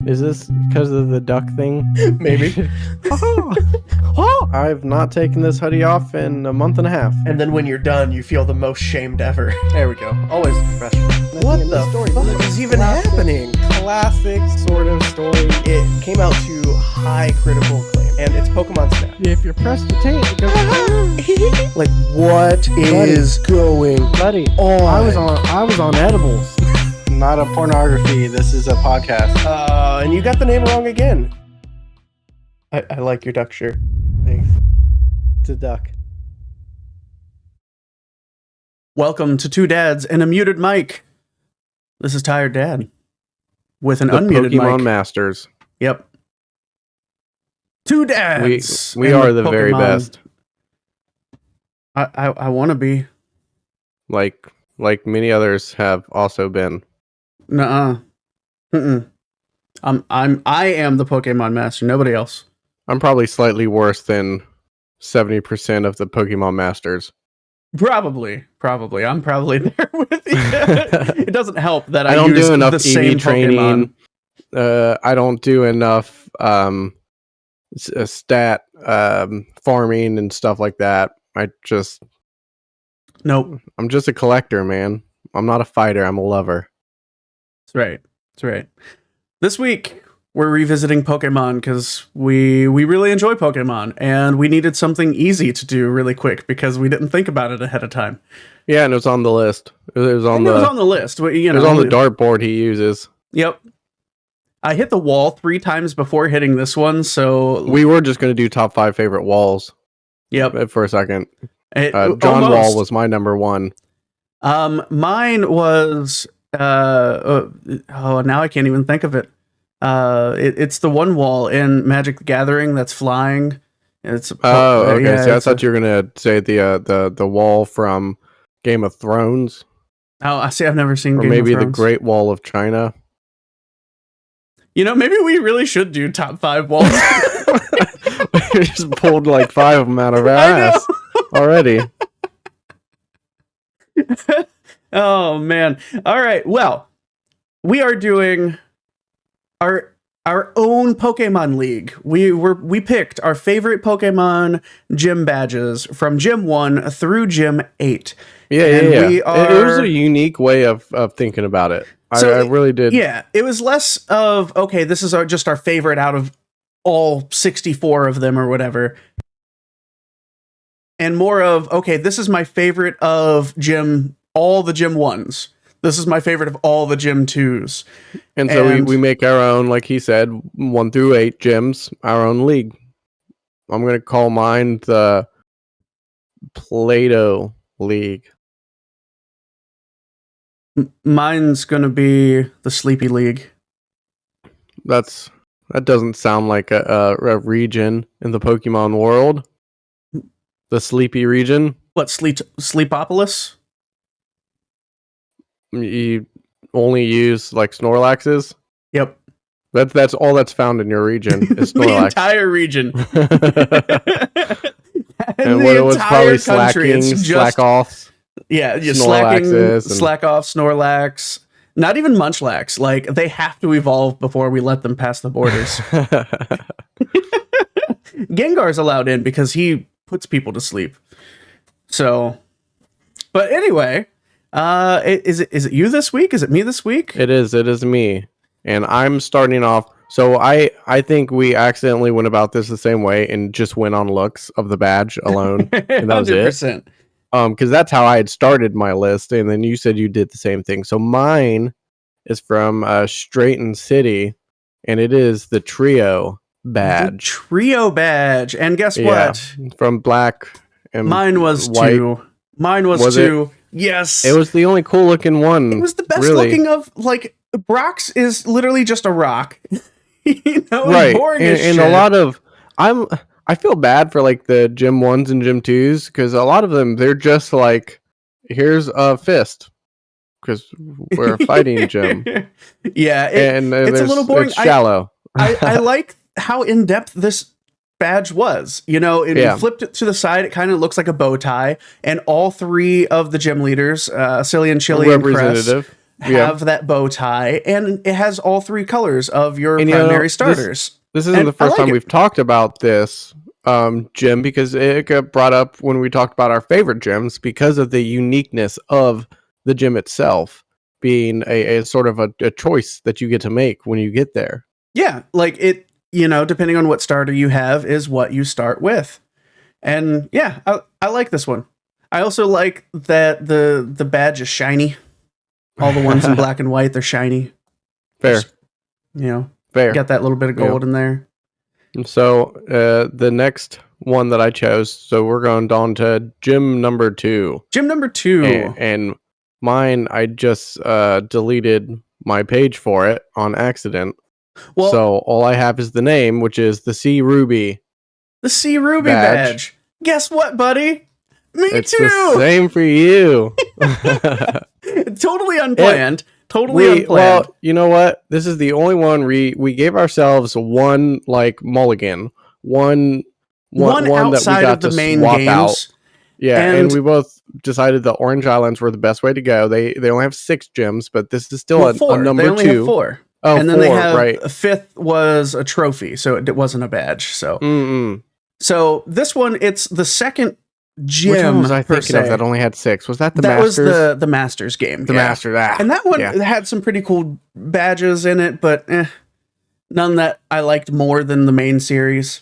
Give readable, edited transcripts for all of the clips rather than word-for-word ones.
Is this because of the duck thing? Maybe. I've not taken this hoodie off in a month and a half. And then when you're done, you feel the most shamed ever. There we go. Always professional. What the fuck is even happening? Classic sort of story. It came out to high critical acclaim, and it's Pokemon Snap. If you press the tape, it goes. Like, what is going Buddy, on? I was on edibles. Not a pornography. This is a podcast. And you got the name wrong again. I like your duck shirt. Thanks. It's a duck. Welcome to Two Dads and a Muted Mic. This is Tired Dad with an unmuted Pokemon mic. Masters. Yep. Two Dads. We and are the very Pokemon. best. I want to be. Like many others have also been. Nuh-uh. Mm-mm. I am the Pokemon Master. Nobody else. I'm probably slightly worse than 70% of the Pokemon Masters. Probably. I'm probably there with you. It doesn't help that I don't use do enough the EV same training. Pokemon. I don't do enough stat farming and stuff like that. Nope. I'm just a collector, man. I'm not a fighter. I'm a lover. That's right. This week, we're revisiting Pokemon because we really enjoy Pokemon, and we needed something easy to do really quick because we didn't think about it ahead of time. Yeah, and it was on the list. It was on the list. It was on the dartboard he uses. Yep. I hit the wall 3 times before hitting this one, so... We were just going to do top 5 favorite walls. Yep. For a second. John Wall was my number 1. Mine was... now I can't even think of it. It's the one wall in Magic the Gathering that's flying. It's okay. Yeah, So I thought you were gonna say the wall from Game of Thrones. Oh, I see. I've never seen. Or Game maybe of the Thrones. Great Wall of China. You know, maybe we really should do top 5 walls. We just pulled like 5 of them out of our ass already. Oh man! All right. Well, we are doing our own Pokemon League. We picked our favorite Pokemon gym badges from Gym 1 through Gym 8. Yeah. It was a unique way of thinking about it. So I really did. Yeah, it was less of, okay, this is just our favorite out of all 64 of them or whatever. And more of, okay, this is my favorite of all the Gym 1s. This is my favorite of all the Gym 2s. And so we make our own, like he said, 1 through 8 gyms, our own league. I'm going to call mine the Play-Doh League. Mine's going to be the Sleepy League. That doesn't sound like a region in the Pokemon world. The Sleepy region. What, Sleepopolis? You only use like Snorlaxes? Yep. That's all that's found in your region is Snorlax. The entire region. And what it was probably slack offs. Yeah, Snorlaxes slack off, Snorlax. Not even Munchlax. Like, they have to evolve before we let them pass the borders. Gengar's allowed in because he puts people to sleep. So, but anyway, is it you this week? Is it me this week? It is me. And I'm starting off. So I think we accidentally went about this the same way and just went on looks of the badge alone. And that was 100%. it. Because that's how I had started my list, and then you said you did the same thing. So mine is from Straighten City, and it is the Trio badge. The Trio badge, and guess what? From Black and Mine was White. 2. Mine was 2. Yes, it was the only cool looking one. It was the best really. looking of, like, Brock's is literally just a rock. You know, right? Boring as and shit. a lot of I feel bad for like the Gym 1s and Gym 2s because a lot of them they're just like, here's a fist because we're a fighting gym. Yeah, and it's a little boring. It's shallow. I like how in depth this badge was. You know, you flipped it to the side, it kind of looks like a bow tie, and all 3 of the gym leaders, Cillian, Chili, and Cress, have that bow tie, and it has all 3 colors of your primary starters. This isn't the first time we've talked about this gym, because it got brought up when we talked about our favorite gyms because of the uniqueness of the gym itself being a sort of a choice that you get to make when you get there. Yeah, like it, depending on what starter you have is what you start with. And yeah, I like this one. I also like that the badge is shiny. All the ones in black and white, they're shiny. Fair. Just, fair. Got that little bit of gold in there. So the next one that I chose, so we're going down to gym number 2. Gym number 2. And mine, I just deleted my page for it on accident. Well, so all I have is the name, which is the C Ruby. The C Ruby badge. Guess what, buddy? It's too. The same for you. Totally unplanned. Unplanned. Well, you know what? This is the only one we gave ourselves one like mulligan, one outside that we got of the main swap games. Out. Yeah, and we both decided the Orange Islands were the best way to go. They only have 6 gyms, but this is still a number 2. They only have 4. Oh, and then 4, they have right. A 5th was a trophy, so it wasn't a badge. So, So this one, it's the second gym. Which one was I thinking of that only had 6? Was that the Masters? That was the Masters game. The Masters, and that one had some pretty cool badges in it, but none that I liked more than the main series,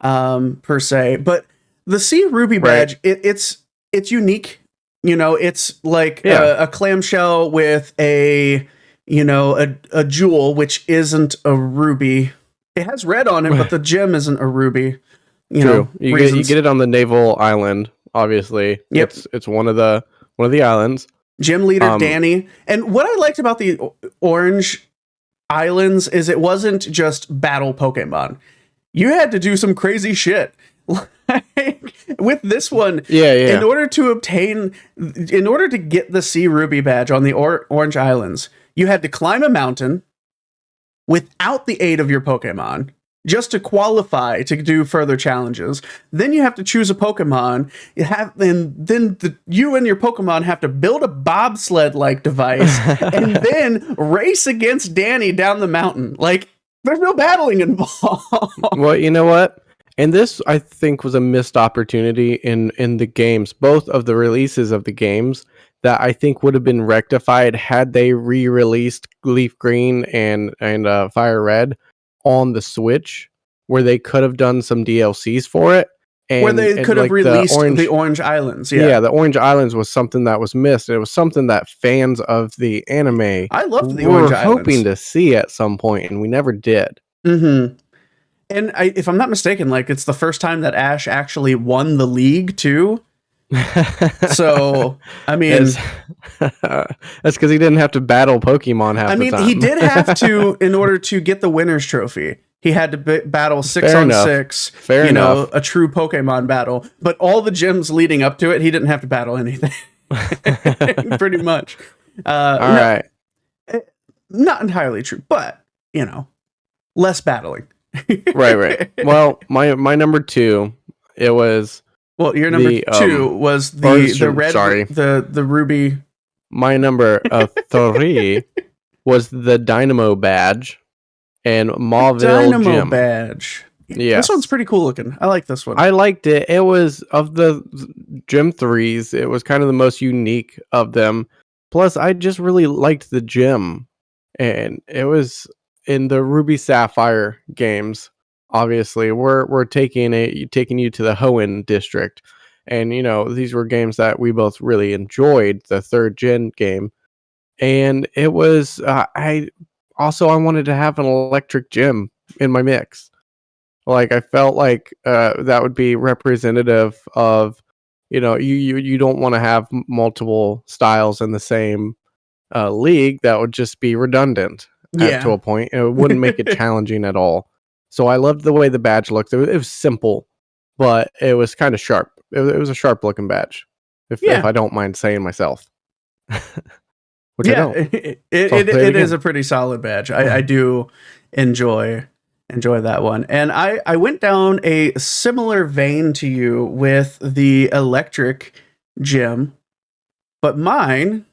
per se. But the C Ruby badge, it's unique. It's like a clamshell with a jewel, which isn't a ruby. It has red on it, but the gem isn't a ruby. True. You get it on the naval island, obviously. Yep. It's one of the islands. Gym leader Danny. And what I liked about the Orange Islands is it wasn't just battle Pokemon. You had to do some crazy shit. With this one, in order to get the C Ruby badge on the Orange Islands, you had to climb a mountain without the aid of your Pokemon just to qualify to do further challenges. Then you have to choose a Pokemon. You and your Pokemon have to build a bobsled-like device and then race against Danny down the mountain. Like, there's no battling involved. Well, you know what? And this, I think, was a missed opportunity in the games, both of the releases of the games, that I think would have been rectified had they re-released Leaf Green and Fire Red on the Switch, where they could have done some DLCs for it. Where they could have released the Orange Islands. Yeah, the Orange Islands was something that was missed. It was something that fans of the anime I loved the Orange Islands. Hoping to see at some point, and we never did. Mm-hmm. And if I'm not mistaken, like, it's the first time that Ash actually won the league too. So, I mean, that's because he didn't have to battle Pokemon half the time. He did have to in order to get the winner's trophy. He had to battle 6 on 6. Fair enough. A true Pokemon battle. But all the gyms leading up to it, he didn't have to battle anything. Pretty much. All right. Not entirely true, but less battling. Right. Well, my number 2, it was. Well, your number 2 was the red. Sorry, the ruby. My number 3 was the Dynamo badge and Mauville Dynamo Gym badge. Yeah, this one's pretty cool looking. I like this one. I liked it. It was, of the Gym 3s, it was kind of the most unique of them. Plus, I just really liked the gym, and it was in the Ruby Sapphire games. Obviously, we're taking you to the Hoenn district, and these were games that we both really enjoyed. The 3rd gen game, and it was I wanted to have an electric gym in my mix. Like, I felt like that would be representative of you don't want to have multiple styles in the same league. That would just be redundant to a point. It wouldn't make it challenging at all. So I loved the way the badge looked. It was simple, but it was kind of sharp. It was a sharp looking badge, if I don't mind saying myself. Which I don't. It is a pretty solid badge. I do enjoy that one. And I went down a similar vein to you with the electric gym, but mine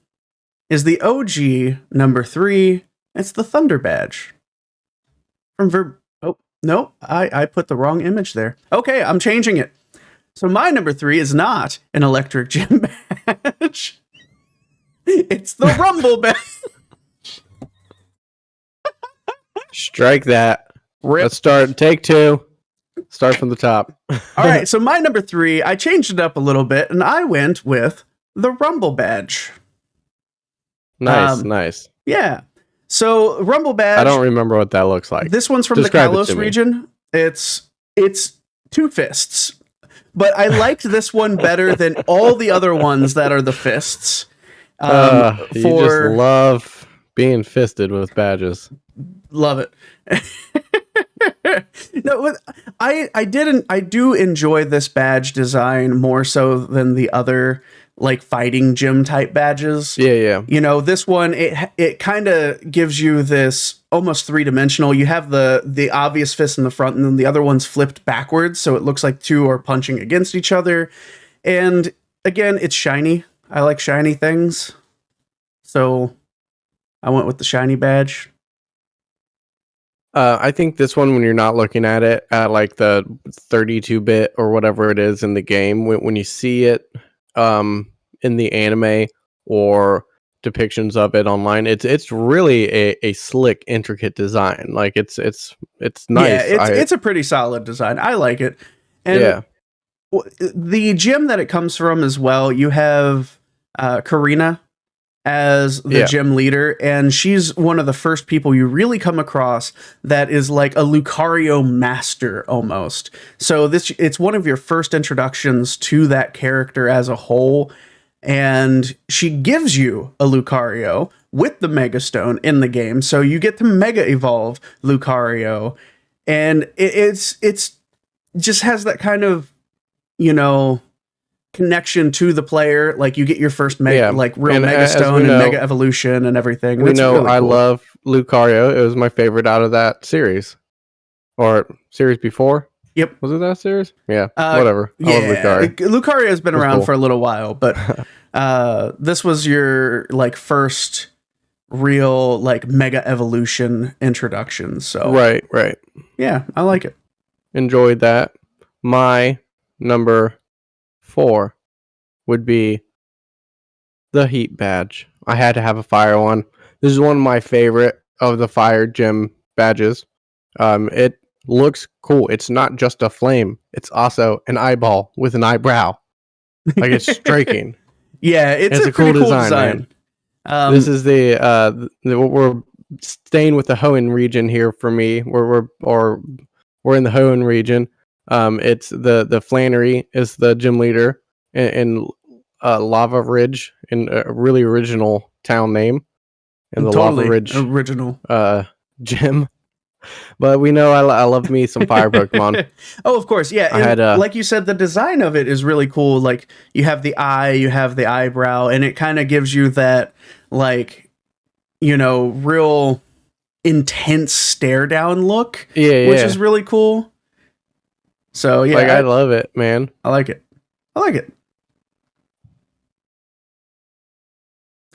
is the OG number 3. It's the Thunder Badge. Oh, no, I put the wrong image there. Okay, I'm changing it. So my number 3 is not an Electric Gym Badge. It's the Rumble Badge. Strike that. Rip. Let's start. Take 2. Start from the top. All right, so my number 3, I changed it up a little bit, and I went with the Rumble Badge. Nice. Yeah. So Rumble Badge. I don't remember what that looks like. This one's from Describe the Kalos region. It's 2 fists, but I liked this one better than all the other ones that are the fists. You just love being fisted with badges. Love it. No, I do enjoy this badge design more so than the other like fighting gym type badges. Yeah. You know, this one it kind of gives you this almost 3-dimensional. You have the obvious fist in the front, and then the other one's flipped backwards, so it looks like 2 are punching against each other. And again, it's shiny. I like shiny things, so I went with the shiny badge. I think this one, when you're not looking at it at like the 32-bit or whatever it is in the game, when you see it in the anime or depictions of it online, it's really a slick, intricate design. Like it's nice. Yeah, it's a pretty solid design. I like it. And yeah, the gym that it comes from as well, you have Karina as the gym leader, and she's one of the first people you really come across that is like a Lucario master almost. So it's one of your first introductions to that character as a whole, and she gives you a Lucario with the Mega Stone in the game, so you get to Mega Evolve Lucario, and it's just has that kind of, you know, connection to the player. Like you get your first real Mega Stone and Mega Evolution and everything. We know really I cool. love Lucario. It was my favorite out of that series, or series before. Yep. Was it that series? Yeah. Whatever. Yeah. I love Lucario. Lucario has been around cool for a little while, but this was your like first real like Mega Evolution introduction. So right. Yeah, I like it. Enjoyed that. My number 4 would be the Heat Badge. I had to have a fire one. This is one of my favorite of the fire gym badges. It looks cool. It's not just a flame. It's also an eyeball with an eyebrow. Like it's striking. Yeah, it's a cool design. Man. This is we're staying with the Hoenn region here for me. We're in the Hoenn region. It's the Flannery is the gym leader in Lava Ridge, in a really original town name, and the totally Lava Ridge original gym. But we know I love me some fire Pokemon. Oh, of course, yeah. Like you said, the design of it is really cool. Like you have the eye, you have the eyebrow, and it kind of gives you that, like, you know, real intense stare down look. Which is really cool. So yeah, I love it, man. I like it. I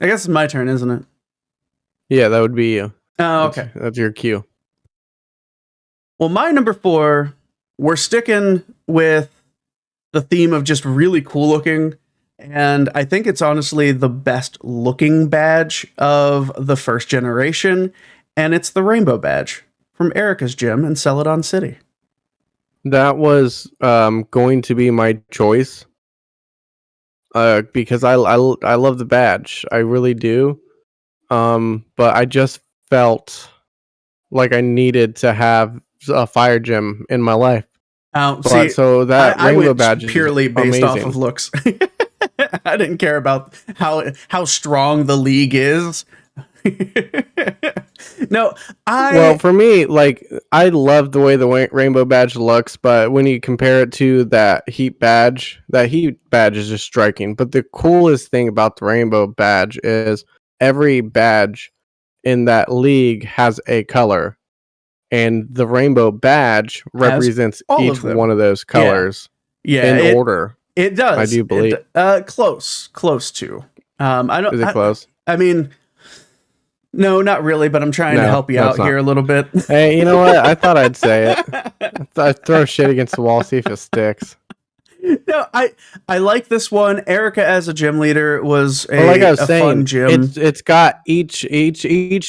guess it's my turn, isn't it? Yeah, that would be you. Oh, okay. That's your cue. Well, my number 4, we're sticking with the theme of just really cool looking, and I think it's honestly the best looking badge of the first generation, and it's the Rainbow Badge from Erica's gym in Celadon City. That was going to be my choice because I love the badge. I really do. But I just felt like I needed to have a fire gym in my life. So that Rainbow Badge is purely based amazing. off of looks. I didn't care about how strong the league is. Well, for me, like, I love the way the Rainbow Badge looks, but when you compare it to that Heat Badge is just striking. But the coolest thing about the Rainbow Badge is every badge in that league has a color, and the Rainbow Badge represents each one of those colors in order. It does. I do believe. Close to. I don't. Is it close? I mean, no, not really, but I'm trying to help you out here a little bit. Hey, you know what? I thought I'd say it. I'd throw shit against the wall, see if it sticks. No, I like this one. Erica as a gym leader was like I was a saying, fun gym. It's got each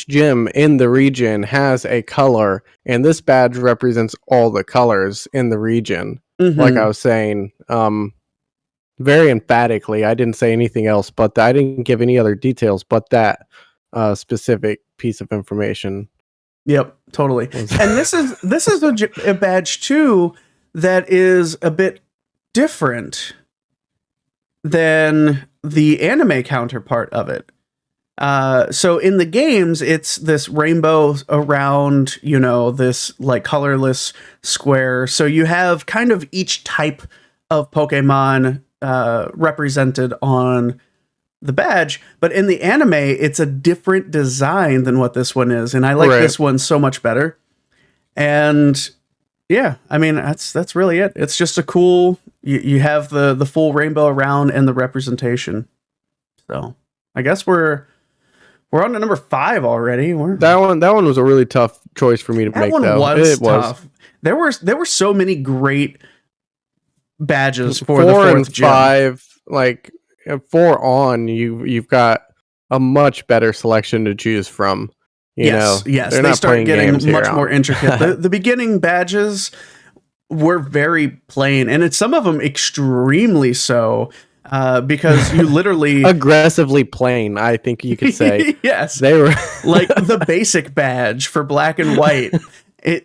gym in the region has a color, and this badge represents all the colors in the region. Mm-hmm. Like I was saying, very emphatically. I didn't say anything else, but I didn't give any other details, but that specific piece of information. Yep, totally. And this is a badge too that is a bit different than the anime counterpart of it. So in the games, it's this rainbow around, this like colorless square. So you have kind of each type of Pokemon represented on the badge, but in the anime, it's a different design than what this one is, and I like this one so much better. And yeah, I mean that's really it. It's just a cool. You have the full rainbow around and the representation. So I guess we're on to number 5 already. That one was a really tough choice for me to make. That one was tough. There were so many great badges for the 4 4th and 5, like 4 on, you've got a much better selection to choose from. Yes, they start getting much more intricate. The beginning badges were very plain, and some of them extremely so, because you literally aggressively plain. I think you could say. Yes, they were like the basic badge for black and white. It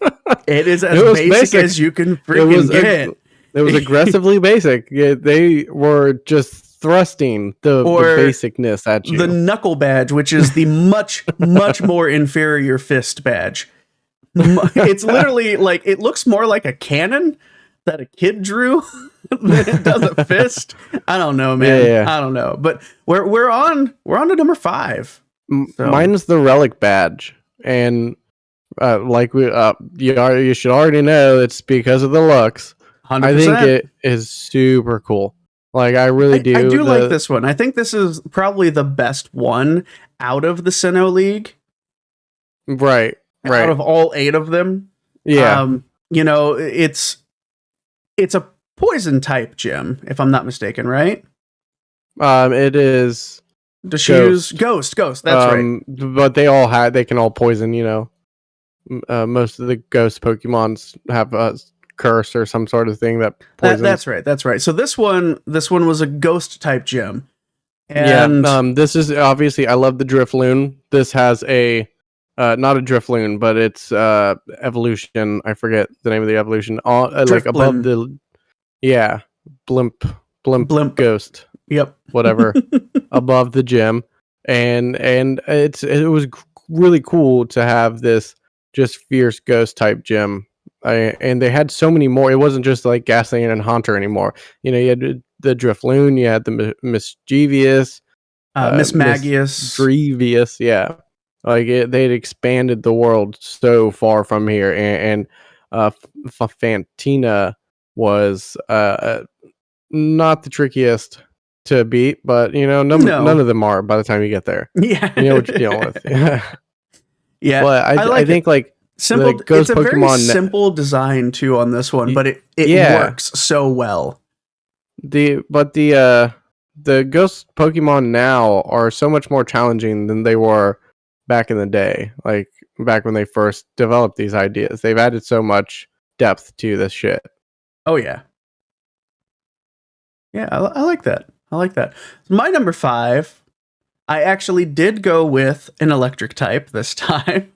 is as basic as you can freaking get. It was aggressively basic. Yeah, they were just thrusting the basicness at you. The knuckle badge, which is the much more inferior fist badge. It's literally like, it looks more like a cannon that a kid drew than it does a fist. I don't know, man. Yeah. I don't know, but we're on to number 5. So. Mine's the relic badge, and you should already know it's because of the looks. 100%. I think it is super cool. Like, I really do. I do like this one. I think this is probably the best one out of the Sinnoh League. Right. Out of all 8 of them. Yeah. It's a poison type gym, if I'm not mistaken, right? It is. Does she use Ghost? That's right. But they can all poison, most of the ghost Pokemons have a curse or some sort of thing that poisons. That's right. So this one was a ghost type gym. And this is obviously, I love the Drifloon. This has a not a Drifloon, but it's evolution. I forget the name of the evolution. Like above the blimp ghost. Yep. Whatever. Above the gym. And it was really cool to have this just fierce ghost type gym. And they had so many more. It wasn't just like Gaslight and Haunter anymore. You had the Drifloon, you had the Mischievous, Mismagius, Grievous, yeah. Like they'd expanded the world so far from here, and Fantina was not the trickiest to beat, but none of them are by the time you get there. Yeah, you know what you're dealing with. Yeah, but I think like. Simple. It's a very simple design too on this one, but it works so well. The ghost Pokemon now are so much more challenging than they were back in the day. Like back when they first developed these ideas, they've added so much depth to this shit. Oh yeah, yeah. I like that. My number 5, I actually did go with an electric type this time,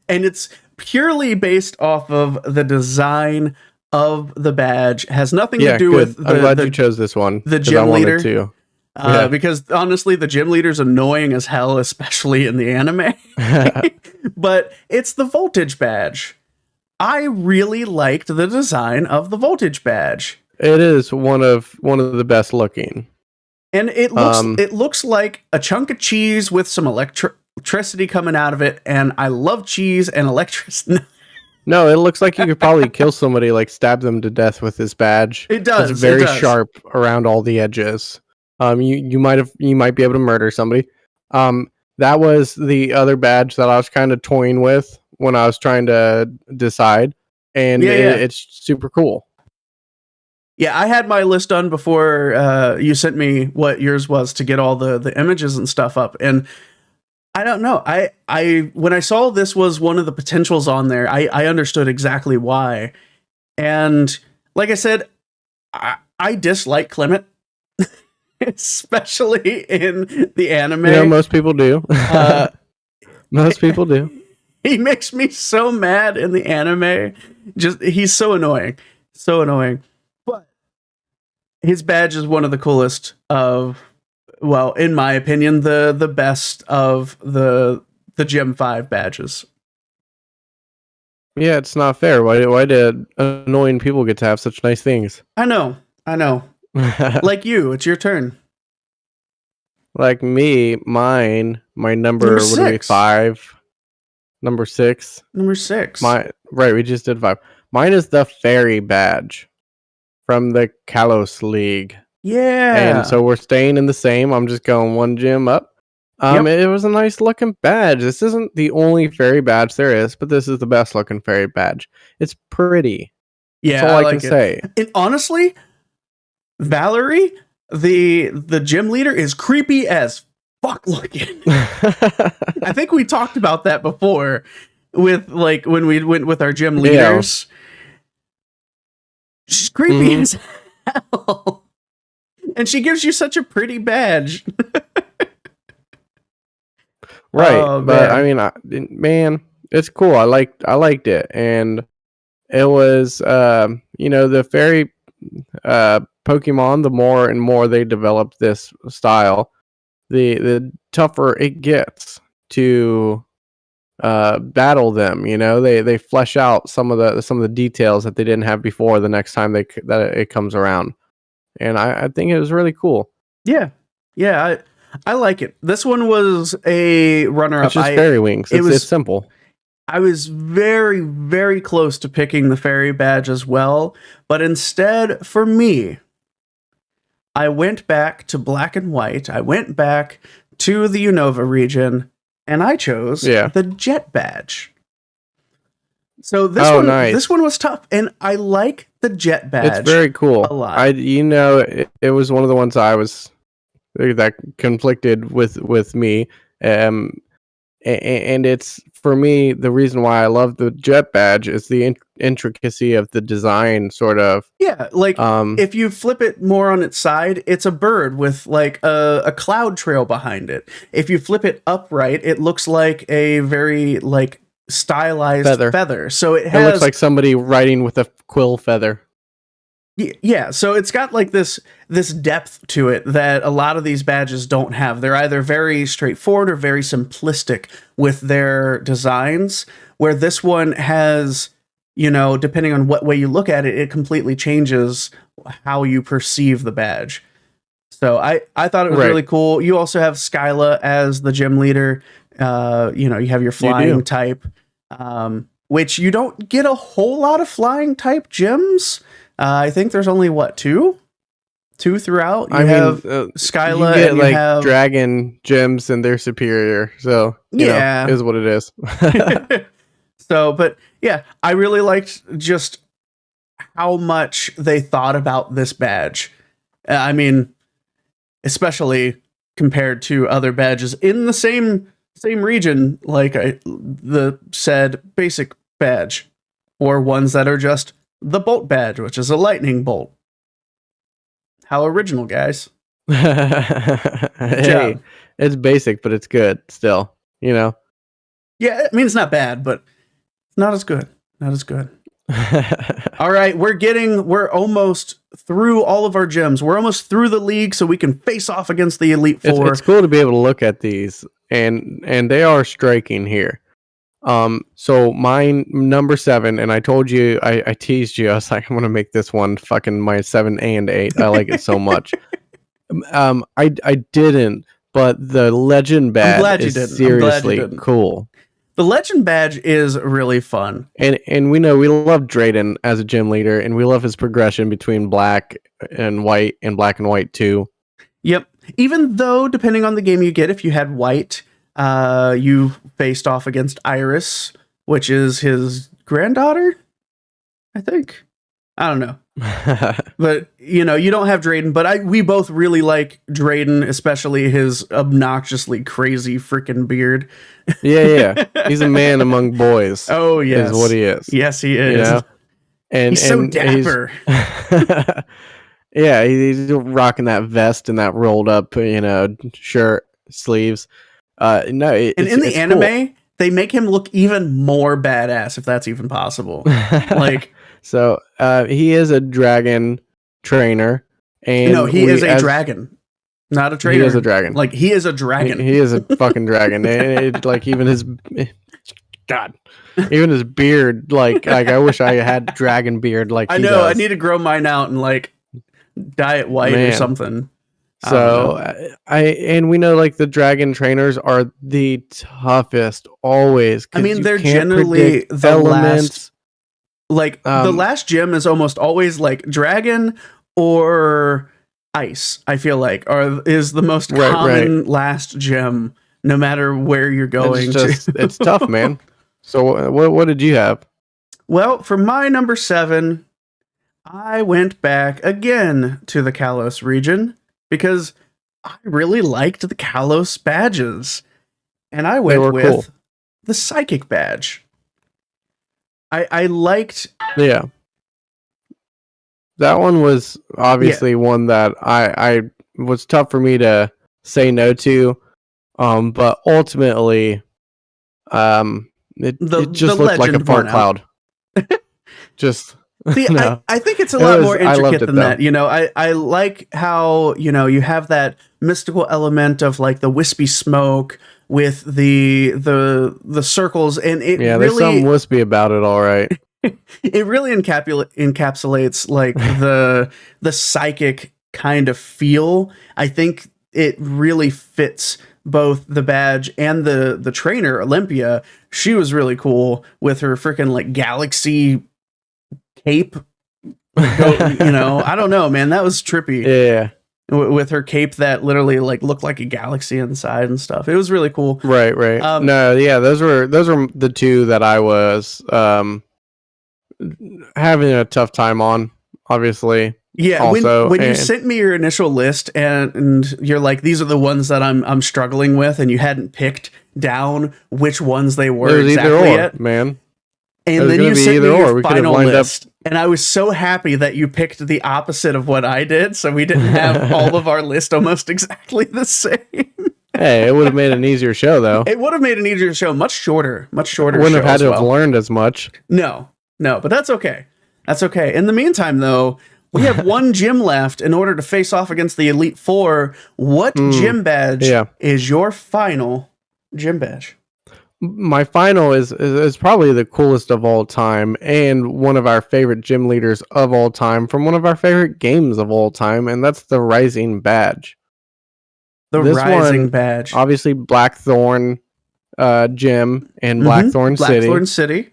and it's purely based off of the design of the badge. Has nothing to do with I'm glad you chose this one. The gym leader too. Because honestly, the gym leader's annoying as hell, especially in the anime. But it's the voltage badge. I really liked the design of the voltage badge. It is one of the best looking. And it looks like a chunk of cheese with some electricity coming out of it, and I love cheese and electricity. No, it looks like you could probably kill somebody, like stab them to death with this badge. It does. It's very sharp around all the edges. You might be able to murder somebody. that was the other badge that I was kind of toying with when I was trying to decide, and Yeah. it's super cool. Yeah, I had my list done before you sent me what yours was to get all the images and stuff up. And I don't know. I when I saw this was one of the potentials on there, I understood exactly why. And like I said, I dislike Clement, especially in the anime. You know, most people do. Most people do. He makes me so mad in the anime. Just he's so annoying. So annoying. But his badge is one of the coolest of, well, in my opinion, the best of the Gem 5 badges. Yeah, it's not fair. Why did annoying people get to have such nice things? I know. Like you, it's your turn. Like me, my number would be 5. Number 6. Number 6. Right, we just did 5. Mine is the fairy badge from the Kalos League. Yeah. And so we're staying in the same. I'm just going one gym up. It was a nice looking badge. This isn't the only fairy badge there is, but this is the best looking fairy badge. It's pretty. Yeah, that's all I can say. And honestly, Valerie, the gym leader, is creepy as fuck looking. I think we talked about that before with like when we went with our gym leaders. Yeah. She's creepy as hell. And she gives you such a pretty badge. Right. Oh, but I mean, man, it's cool. I liked it. And it was, the fairy Pokemon, the more and more they develop this style, the tougher it gets to battle them. You know, they flesh out some of the details that they didn't have before the next time that it comes around. And I think it was really cool. Yeah. I like it. This one was a runner-up. It's just fairy wings. It's simple. I was very, very close to picking the fairy badge as well, but instead, for me, I went back to black and white. I went back to the Unova region, and I chose the jet badge. So this one was tough, and I like the jet badge. It's very cool. A lot. It was one of the ones that conflicted with me, and it's, for me, the reason why I love the jet badge is the intricacy of the design, sort of. Yeah, like if you flip it more on its side, it's a bird with like a cloud trail behind it. If you flip it upright, it looks like a very like stylized feather. So it looks like somebody riding with a quill feather. Yeah, so it's got like this depth to it that a lot of these badges don't have. They're either very straightforward or very simplistic with their designs, where this one has, depending on what way you look at it, it completely changes how you perceive the badge. So I thought it was really cool. You also have Skyla as the gym leader. You have your flying type, which you don't get a whole lot of flying type gyms. I think there's only two throughout. You have Skyla, you get, and you have dragon gyms, and they're superior. So you know, is what it is. So, but yeah, I really liked just how much they thought about this badge. I mean, especially compared to other badges in the same region, like the said basic badge, or ones that are just the bolt badge, which is a lightning bolt. How original, guys. Hey, it's basic, but it's good still, Yeah, I mean, it's not bad, but it's not as good. All right, we're almost through all of our gyms. We're almost through the league, so we can face off against the Elite Four. It's cool to be able to look at these, and they are striking here. So mine, number 7, and I told you, I teased you. I was like, I'm gonna make this one fucking my 7 and 8. I like it so much. I didn't, but the legend badge is seriously cool. The legend badge is really fun, and we know we love Drayden as a gym leader, and we love his progression between black and white and black and white too. Yep. Even though, depending on the game you get, if you had white, You faced off against Iris, which is his granddaughter, I think. I don't know. But, you don't have Drayden, but we both really like Drayden, especially his obnoxiously crazy freaking beard. Yeah. He's a man among boys. Oh, yes. Is what he is. Yes, he is. And he's so dapper. Yeah, he's rocking that vest and that rolled up, shirt, sleeves. In the anime, cool. They make him look even more badass, if that's even possible. So he is a dragon trainer, and he is a dragon, not a trainer. He is a dragon. He is a dragon. He is a fucking dragon. Even his even his beard. I wish I had dragon beard. I know. I need to grow mine out and dye it white or something. So and we know the dragon trainers are the toughest always. I mean, they're generally the elements. The last gym is almost always dragon or ice. I feel is the most common last gym, no matter where you're going. It's tough, man. So what did you have? Well, for my number 7, I went back again to the Kalos region because I really liked the Kalos badges, and I went with the psychic badge. I liked... Yeah. That one was obviously one that I was tough for me to say no to. But ultimately, it just looked like a fart cloud. Just... See, no. I think it's a lot more intricate than that. I like how, you have that mystical element of the wispy smoke with the circles, and it really, there's some wispy about it, all right. It really encapsulates the psychic kind of feel. I think it really fits both the badge and the trainer, Olympia. She was really cool with her freaking galaxy cape. I don't know, man. That was trippy. Yeah. With her cape that literally looked like a galaxy inside and stuff. It was really cool. Right. Those were the two that I was having a tough time on, obviously. Yeah, also, when you sent me your initial list and you're like, these are the ones that I'm struggling with, and you hadn't picked down which ones they were exactly yet, man. And then you sent me your final list, and I was so happy that you picked the opposite of what I did, so we didn't have all of our list almost exactly the same. Hey, it would have made an easier show, though. It would have made an easier show, much shorter. Wouldn't have had to have learned as much. No, but that's okay. That's okay. In the meantime, though, we have one gym left in order to face off against the Elite Four. What gym badge is your final gym badge? My final is probably the coolest of all time and one of our favorite gym leaders of all time from one of our favorite games of all time, and that's the Rising badge. This Rising badge. Obviously Blackthorn gym and Blackthorn City. Blackthorn City.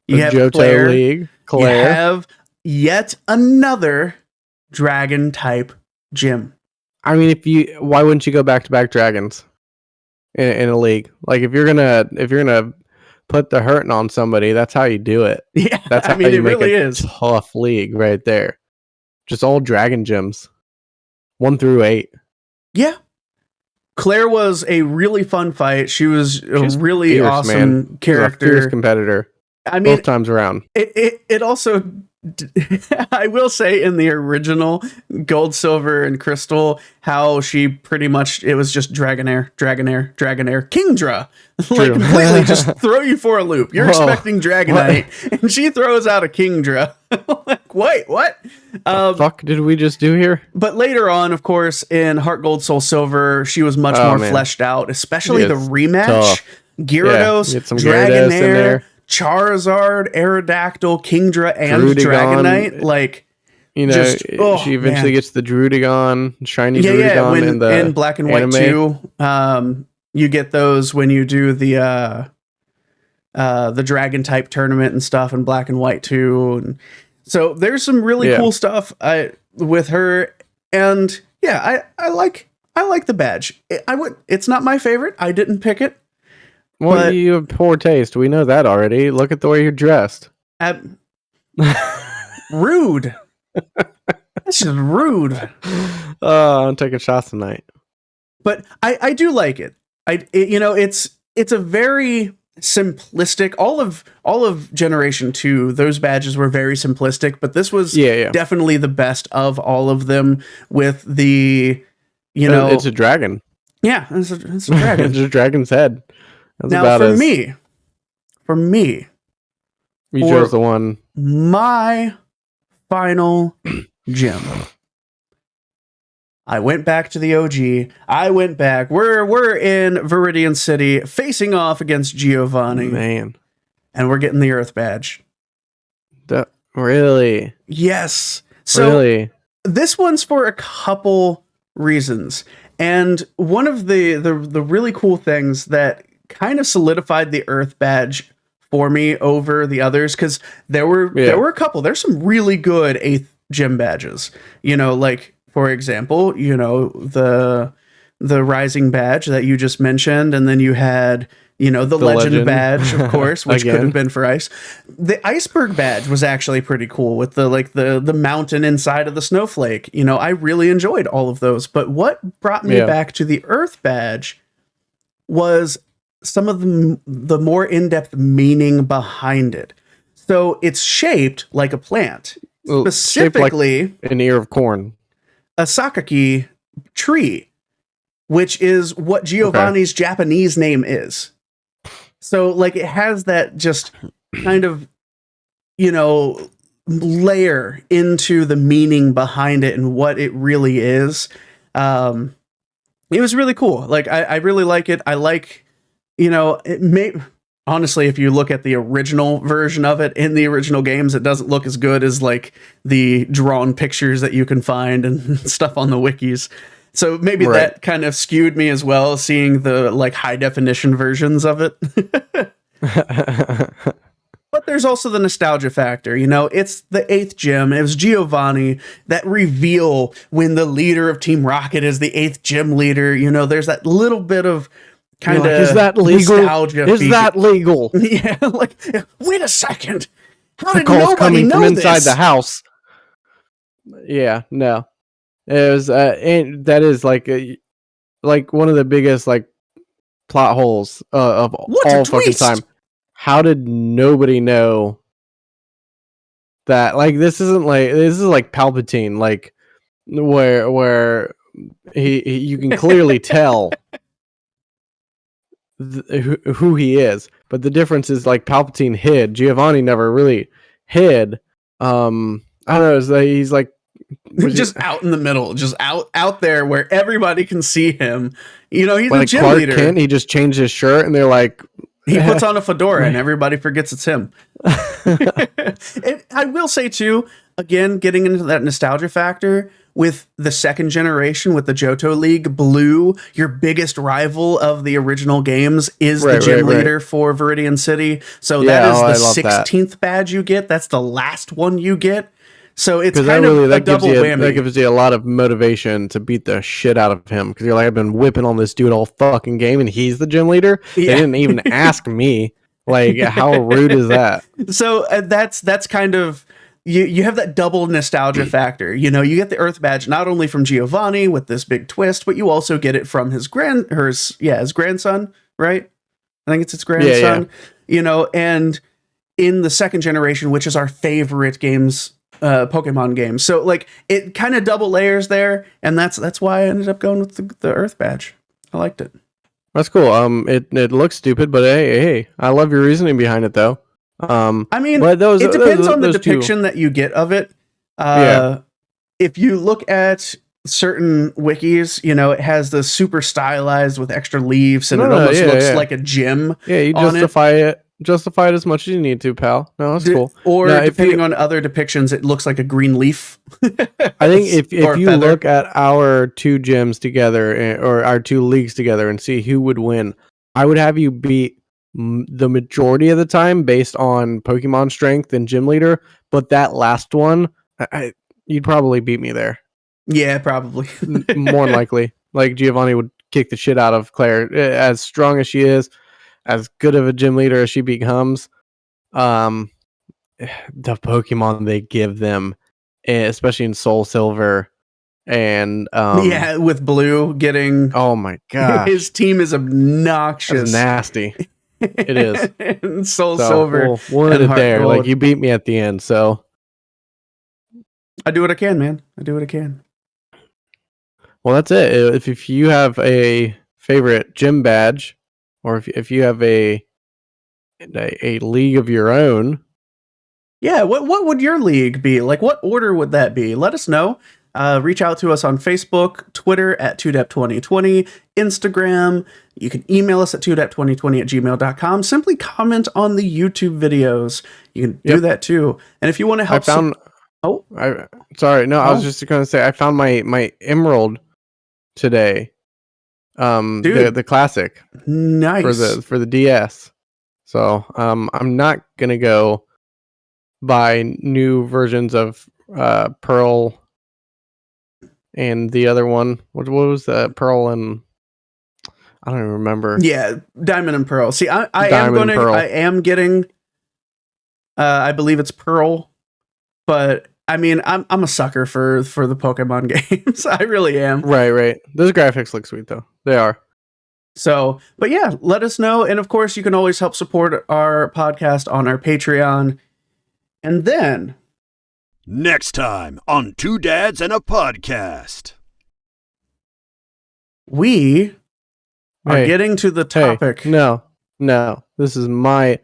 You have Johto League. Claire. You have yet another dragon type gym. I mean, why wouldn't you go back-to-back dragons? In a league, if you're gonna put the hurting on somebody, that's how you do it. Yeah, that's how it make really a tough league right there. Just all dragon gyms, 1 through 8. Yeah, Claire was a really fun fight. She's a really fierce, awesome character, a fierce competitor. I mean, both times around. It also, I will say, in the original Gold, Silver, and Crystal, how she pretty much, it was just Dragonair, Kingdra, completely just throw you for a loop. You're expecting Dragonite, and she throws out a Kingdra. Wait, what? The fuck did we just do here? But later on, of course, in Heart Gold, Soul Silver, she was much more fleshed out, especially the rematch. Tough. Gyarados, Dragonair, Charizard, Aerodactyl, Kingdra, and Dragonite. She eventually gets the Drudigon, shiny Drudigon in Black and White too. You get those when you do the Dragon type tournament and stuff in Black and White too. And so there's some really cool stuff with her, and I I like the badge. It's not my favorite. I didn't pick it. Well, but you have poor taste. We know that already. Look at the way you're dressed. Rude. This is rude. I'm taking shots tonight. But I do like it. It's a very simplistic. All of Generation 2, those badges were very simplistic, but this was definitely the best of all of them. With the, it's a dragon. Yeah, it's a dragon. It's a dragon's head. That's now, about for me, you chose the one. My final gem. I went back to the OG. I went back. We're in Viridian City, facing off against Giovanni. Man, and we're getting the Earth badge. Really? Yes. So really? This one's for a couple reasons, and one of the really cool things that kind of solidified the Earth badge for me over the others, because there were a couple. There's some really good 8th gym badges. Like, for example, the Rising badge that you just mentioned, and then you had, the Legend badge, of course, which could have been for Ice. The Iceberg badge was actually pretty cool with the mountain inside of the snowflake. I really enjoyed all of those. But what brought me back to the Earth badge was some of the more in-depth meaning behind it. So it's shaped like a plant, specifically like an ear of corn. A sakaki tree, which is what Giovanni's Japanese name is. So, like, it has that just kind of, layer into the meaning behind it and what it really is. It was really cool. Like, I really like it. I like, it may... Honestly, if you look at the original version of it in the original games, it doesn't look as good as like the drawn pictures that you can find and stuff on the wikis. So maybe that kind of skewed me as well, seeing the like high definition versions of it. But there's also the nostalgia factor. It's the 8th gym. It was Giovanni. That reveal when the leader of Team Rocket is the 8th gym leader. There's that little bit of kind of is that legal? Is that legal? Yeah, like, wait a second. How did nobody coming know from inside this? the house? Yeah, no. It was and that is like one of the biggest like plot holes of all fucking time. How did nobody know that? Like, this is like Palpatine, like where you can clearly tell who he is, but the difference is like Palpatine hid. Giovanni never really hid. I don't know. He's like just out in the middle, just out there where everybody can see him. He's like a gym Clark leader. Kent, he just changed his shirt, and they're like, he puts on a fedora, and everybody forgets it's him. And I will say too, again, getting into that nostalgia factor. With the 2nd generation, with the Johto League, Blue, your biggest rival of the original games, is the gym leader for Viridian City. So that is the 16th badge you get. That's the last one you get. So it's kind of a double whammy. That gives you a lot of motivation to beat the shit out of him, because you're like, I've been whipping on this dude all fucking game, and he's the gym leader. They didn't even ask me. Like, how rude is that? So that's kind of... You have that double nostalgia factor. You get the Earth badge not only from Giovanni with this big twist, but you also get it from his grandson, right? I think it's his grandson. And in the 2nd generation, which is our favorite games, Pokemon games. So like it kind of double layers there, and that's why I ended up going with the Earth badge. I liked it. That's cool. It looks stupid, but hey, I love your reasoning behind it though. I mean, it depends on the depiction that you get of it. If you look at certain wikis, it has the super stylized with extra leaves, and it almost looks like a gym. Yeah, you justify it as much as you need to, pal. No, that's cool. Or depending on other depictions, it looks like a green leaf. I think if you look at our 2 gyms together, or our 2 leagues together, and see who would win, I would have you beat the majority of the time based on Pokemon strength and gym leader, but that last one, you'd probably beat me there. Yeah, probably. More likely. like Giovanni would kick the shit out of Claire. As strong as she is, as good of a gym leader as she becomes, um, the Pokemon they give them, especially in Soul Silver, and Yeah, with Blue getting oh my his gosh, team is that's obnoxious. nasty. It is. And Soul So Silver we'll end and it Heart there. Like, Gold. you beat me at the end, so I do what I can, man. I do what I can. well, that's it. If you have a favorite gym badge, or if you have a league of your own, Yeah, what would your league be? Like, what order would that be? Let us know. Reach out to us on Facebook, Twitter at 2dep2020, Instagram. You can email us at 2dep2020@gmail.com. Simply comment on the YouTube videos. You can do that too. And if you want to help, I was just going to say I found my emerald today. Dude, the classic nice for the DS. So I'm not gonna go buy new versions of Pearl and the other one. What was the Pearl and I don't even remember. Yeah, Diamond and Pearl. See, I am getting. I believe it's Pearl, but I mean, I'm a sucker for the Pokemon games. I really am. Right. Those graphics look sweet though. They are. So, but yeah, let us know. And of course, you can always help support our podcast on our Patreon. And then, next time on Two Dads and a Podcast, we are getting to the topic. No. This is my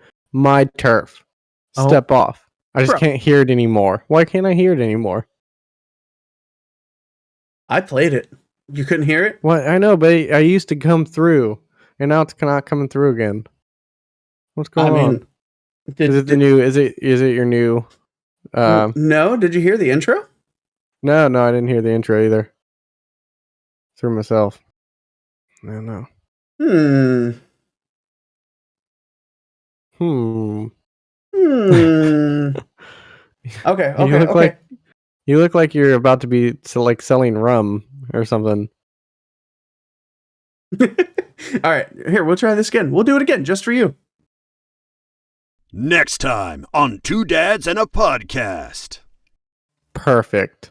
turf. Step off. I just can't hear it anymore. Why can't I hear it anymore? I played it. You couldn't hear it? Well, I know, but I used to come through, and now it's not coming through again. What's going on? Is it the new? Is it your new? No. Did you hear the intro? No, I didn't hear the intro either. Through myself. No. Okay. You look like you're about to be selling rum or something. All right, here, we'll try this again. We'll do it again just for you. Next time on Two Dads and a Podcast. Perfect.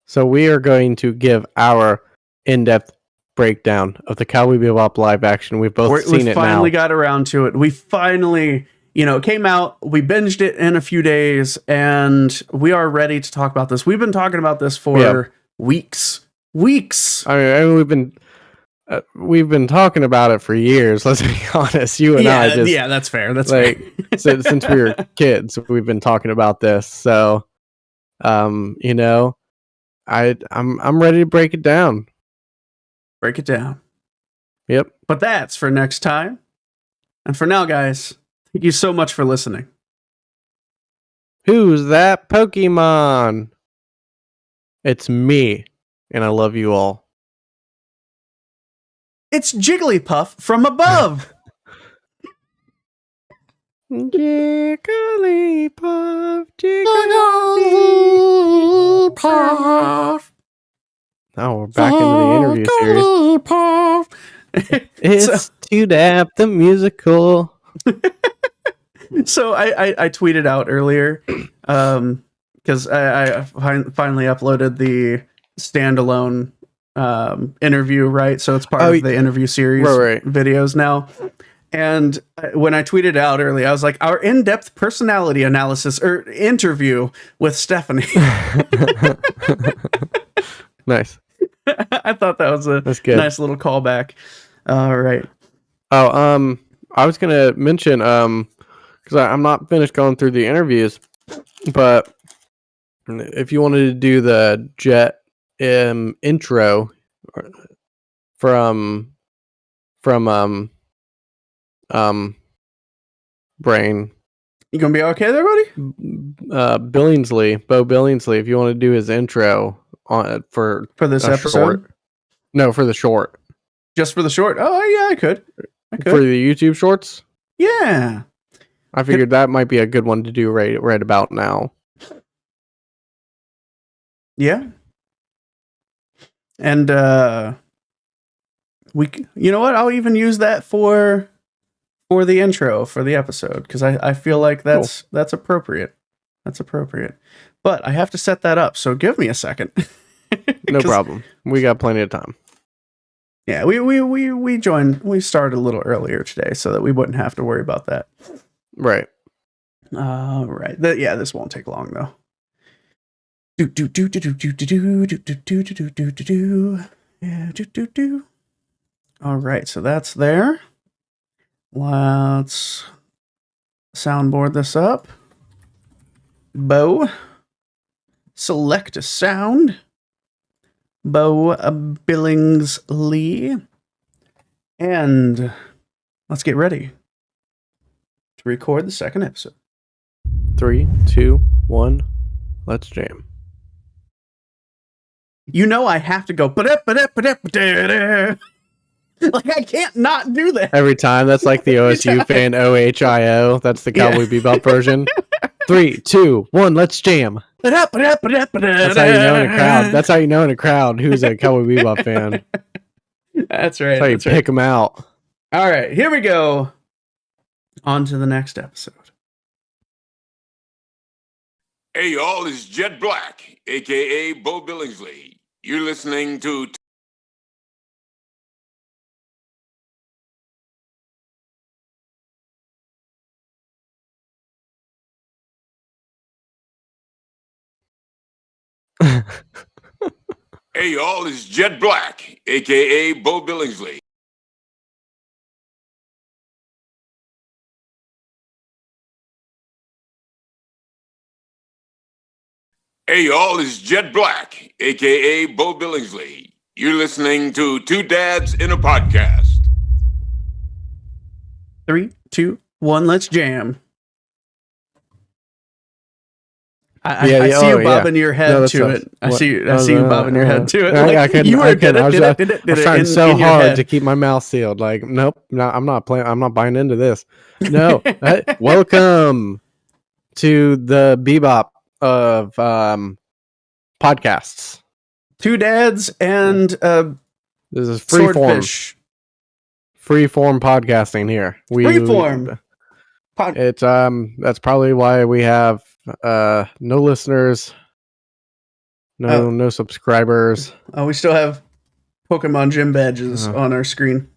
So we are going to give our in-depth breakdown of the Cowboy Bebop live action. We've both seen it now. We finally got around to it. We finally, it came out. We binged it in a few days, and we are ready to talk about this. We've been talking about this for weeks. I mean, we've been talking about it for years. Let's be honest. You and I just that's fair. That's like fair. since we were kids, we've been talking about this. So, I'm ready to break it down. Break it down. Yep. But that's for next time. And for now, guys, thank you so much for listening. Who's that Pokemon? It's me, and I love you all. It's Jigglypuff from above. Jigglypuff. Oh, we're back into the interview series. It's Two Dap the musical. So I tweeted out earlier because I finally uploaded the standalone interview, right? So it's part of the interview series videos now. And when I tweeted out earlier, I was like, our in-depth personality analysis or interview with Stephanie. Nice. I thought that was a nice little callback. All right. Oh, I was gonna mention because I'm not finished going through the interviews, but if you wanted to do the Jet intro from Brain, you gonna be okay there, buddy? Bo Billingsley, if you want to do his intro on for this episode, short. No, for the short. Just for the short? Oh yeah, I could. For the YouTube shorts. Yeah, I figured that might be a good one to do right about now. Yeah. And You know what? I'll even use that for the intro for the episode, because I feel like that's appropriate. That's appropriate. But I have to set that up, so give me a second. No problem. We got plenty of time. Yeah, we started a little earlier today so that we wouldn't have to worry about that. Right. Right. This won't take long though. All right, so that's there. Let's soundboard this up. Bo, select a sound. Bo Billingsley. And let's get ready to record the second episode. 3, 2, 1, let's jam. You know I have to go. Like, I can't not do that. Every time, that's like the OSU fan OHIO. That's the Cowboy Bebop version. 3, 2, 1, let's jam. That's how you know in a crowd. That's how you know in a crowd who's a Cowboy Bebop fan. That's right. That's how you pick them out. All right, here we go. On to the next episode. Hey, y'all, it's Jet Black, a.k.a. Bo Billingsley. You're listening to... Hey, y'all, it's Jet Black, a.k.a. Bo Billingsley. Hey, y'all, it's Jet Black, a.k.a. Bo Billingsley. You're listening to Two Dads in a Podcast. 3, 2, 1, let's jam. I see you bobbing your head to it. I see you bobbing your head to it. I was trying so hard to keep my mouth sealed. Like, nope, I'm not playing. I'm not buying into this. No. Welcome to the Bebop of podcasts. Two dads and this is free form podcasting here. Freeform. It's that's probably why we have no listeners, no subscribers. Oh, we still have Pokemon gym badges on our screen.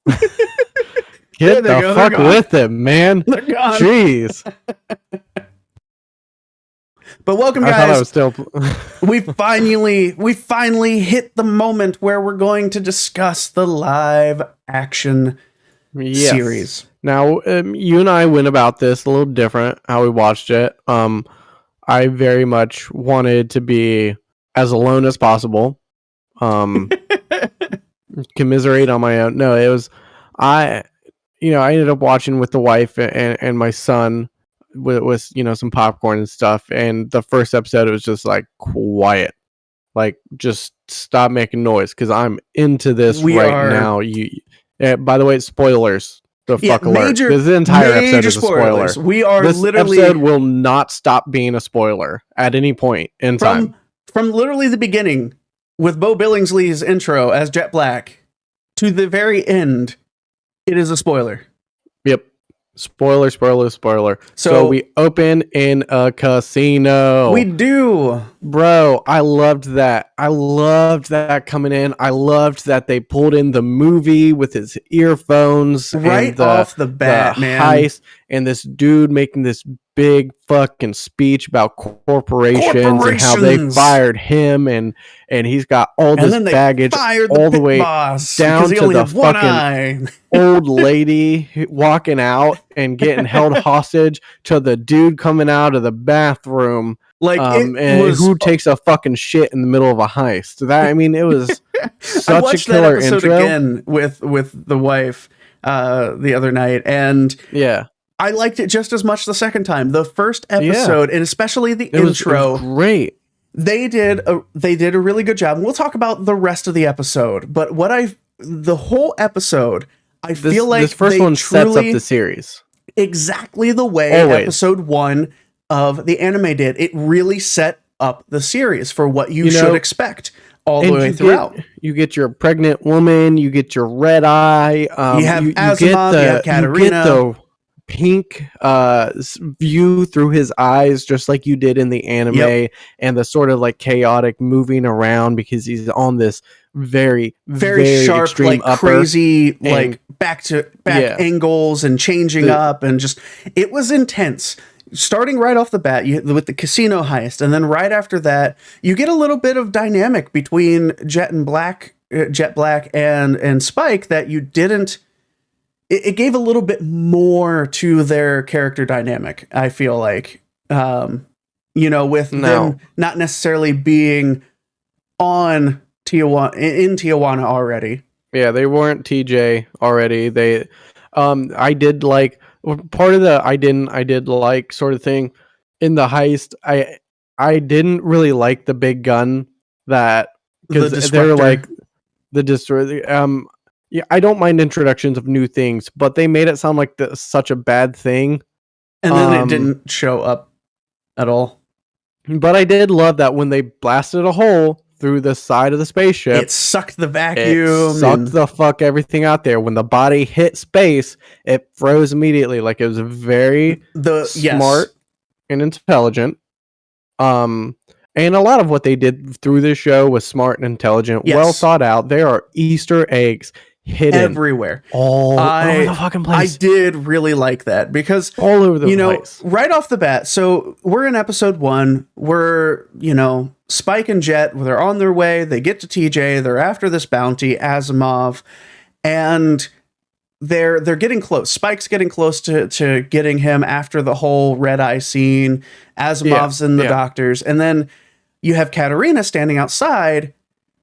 Get the fuck with it, man. They're gone. Jeez. But welcome, guys. I thought I was still. we finally hit the moment where we're going to discuss the live action series. Now, you and I went about this a little different, how we watched it. I very much wanted to be as alone as possible. Commiserate on my own. No, it was, I ended up watching with the wife and my son with some popcorn and stuff. And the first episode, it was just like quiet. Like, just stop making noise because I'm into this now. By the way, spoilers. The fuck alert. This entire episode is a spoiler. We are this literally... episode will not stop being a spoiler at any point in time. From literally the beginning, with Bo Billingsley's intro as Jet Black, to the very end, it is a spoiler. Yep. Spoiler. So we open in a casino. We do. Bro, I loved that. Coming in. I loved that they pulled in the movie with his earphones. Right off the bat, man. Heist, and this dude making this big fucking speech about corporations and how they fired him, and he's got all this baggage all the way down to the fucking old lady walking out and getting held hostage to the dude coming out of the bathroom, who takes a fucking shit in the middle of a heist. It was such a killer that episode intro. Again with the wife the other night, and yeah. I liked it just as much the second time. The first episode, and especially the intro, it was great. They did a really good job. And we'll talk about the rest of the episode, but the whole episode, I feel like this first one sets up the series exactly the way episode 1 of the anime did. It really set up the series for what you should expect. all the And way throughout. You get your pregnant woman, you get your red eye. You have Asimov, you have Katarina. You get the pink view through his eyes, just like you did in the anime, and the sort of like chaotic moving around because he's on this very sharp, extreme like upper, crazy, like back angles and changing up, and just it was intense. Starting right off the bat with the casino heist, and then right after that, you get a little bit of dynamic between Jet Black and Spike that you didn't. It gave a little bit more to their character dynamic. I feel like, with them not necessarily being on Tijuana in Tijuana already. Yeah, they weren't TJ already. They, I did like. Part of the I did like sort of thing in the heist. I didn't really like the big gun that because they're like the destroyer. Yeah, I don't mind introductions of new things, but they made it sound like such a bad thing, and then it didn't show up at all. But I did love that when they blasted a hole through the side of the spaceship, it sucked the vacuum, the fuck everything out there. When the body hit space, it froze immediately. Like it was very smart and intelligent. And a lot of what they did through this show was smart and intelligent, well thought out. There are Easter eggs hidden everywhere, all over the fucking place. I did really like that because all over the place, right off the bat. So we're in episode 1. We're Spike and Jet, they're on their way. They get to TJ. They're after this bounty, Asimov, and they're getting close. Spike's getting close to getting him after the whole red eye scene. Asimov's in the doctors, and then you have Katarina standing outside.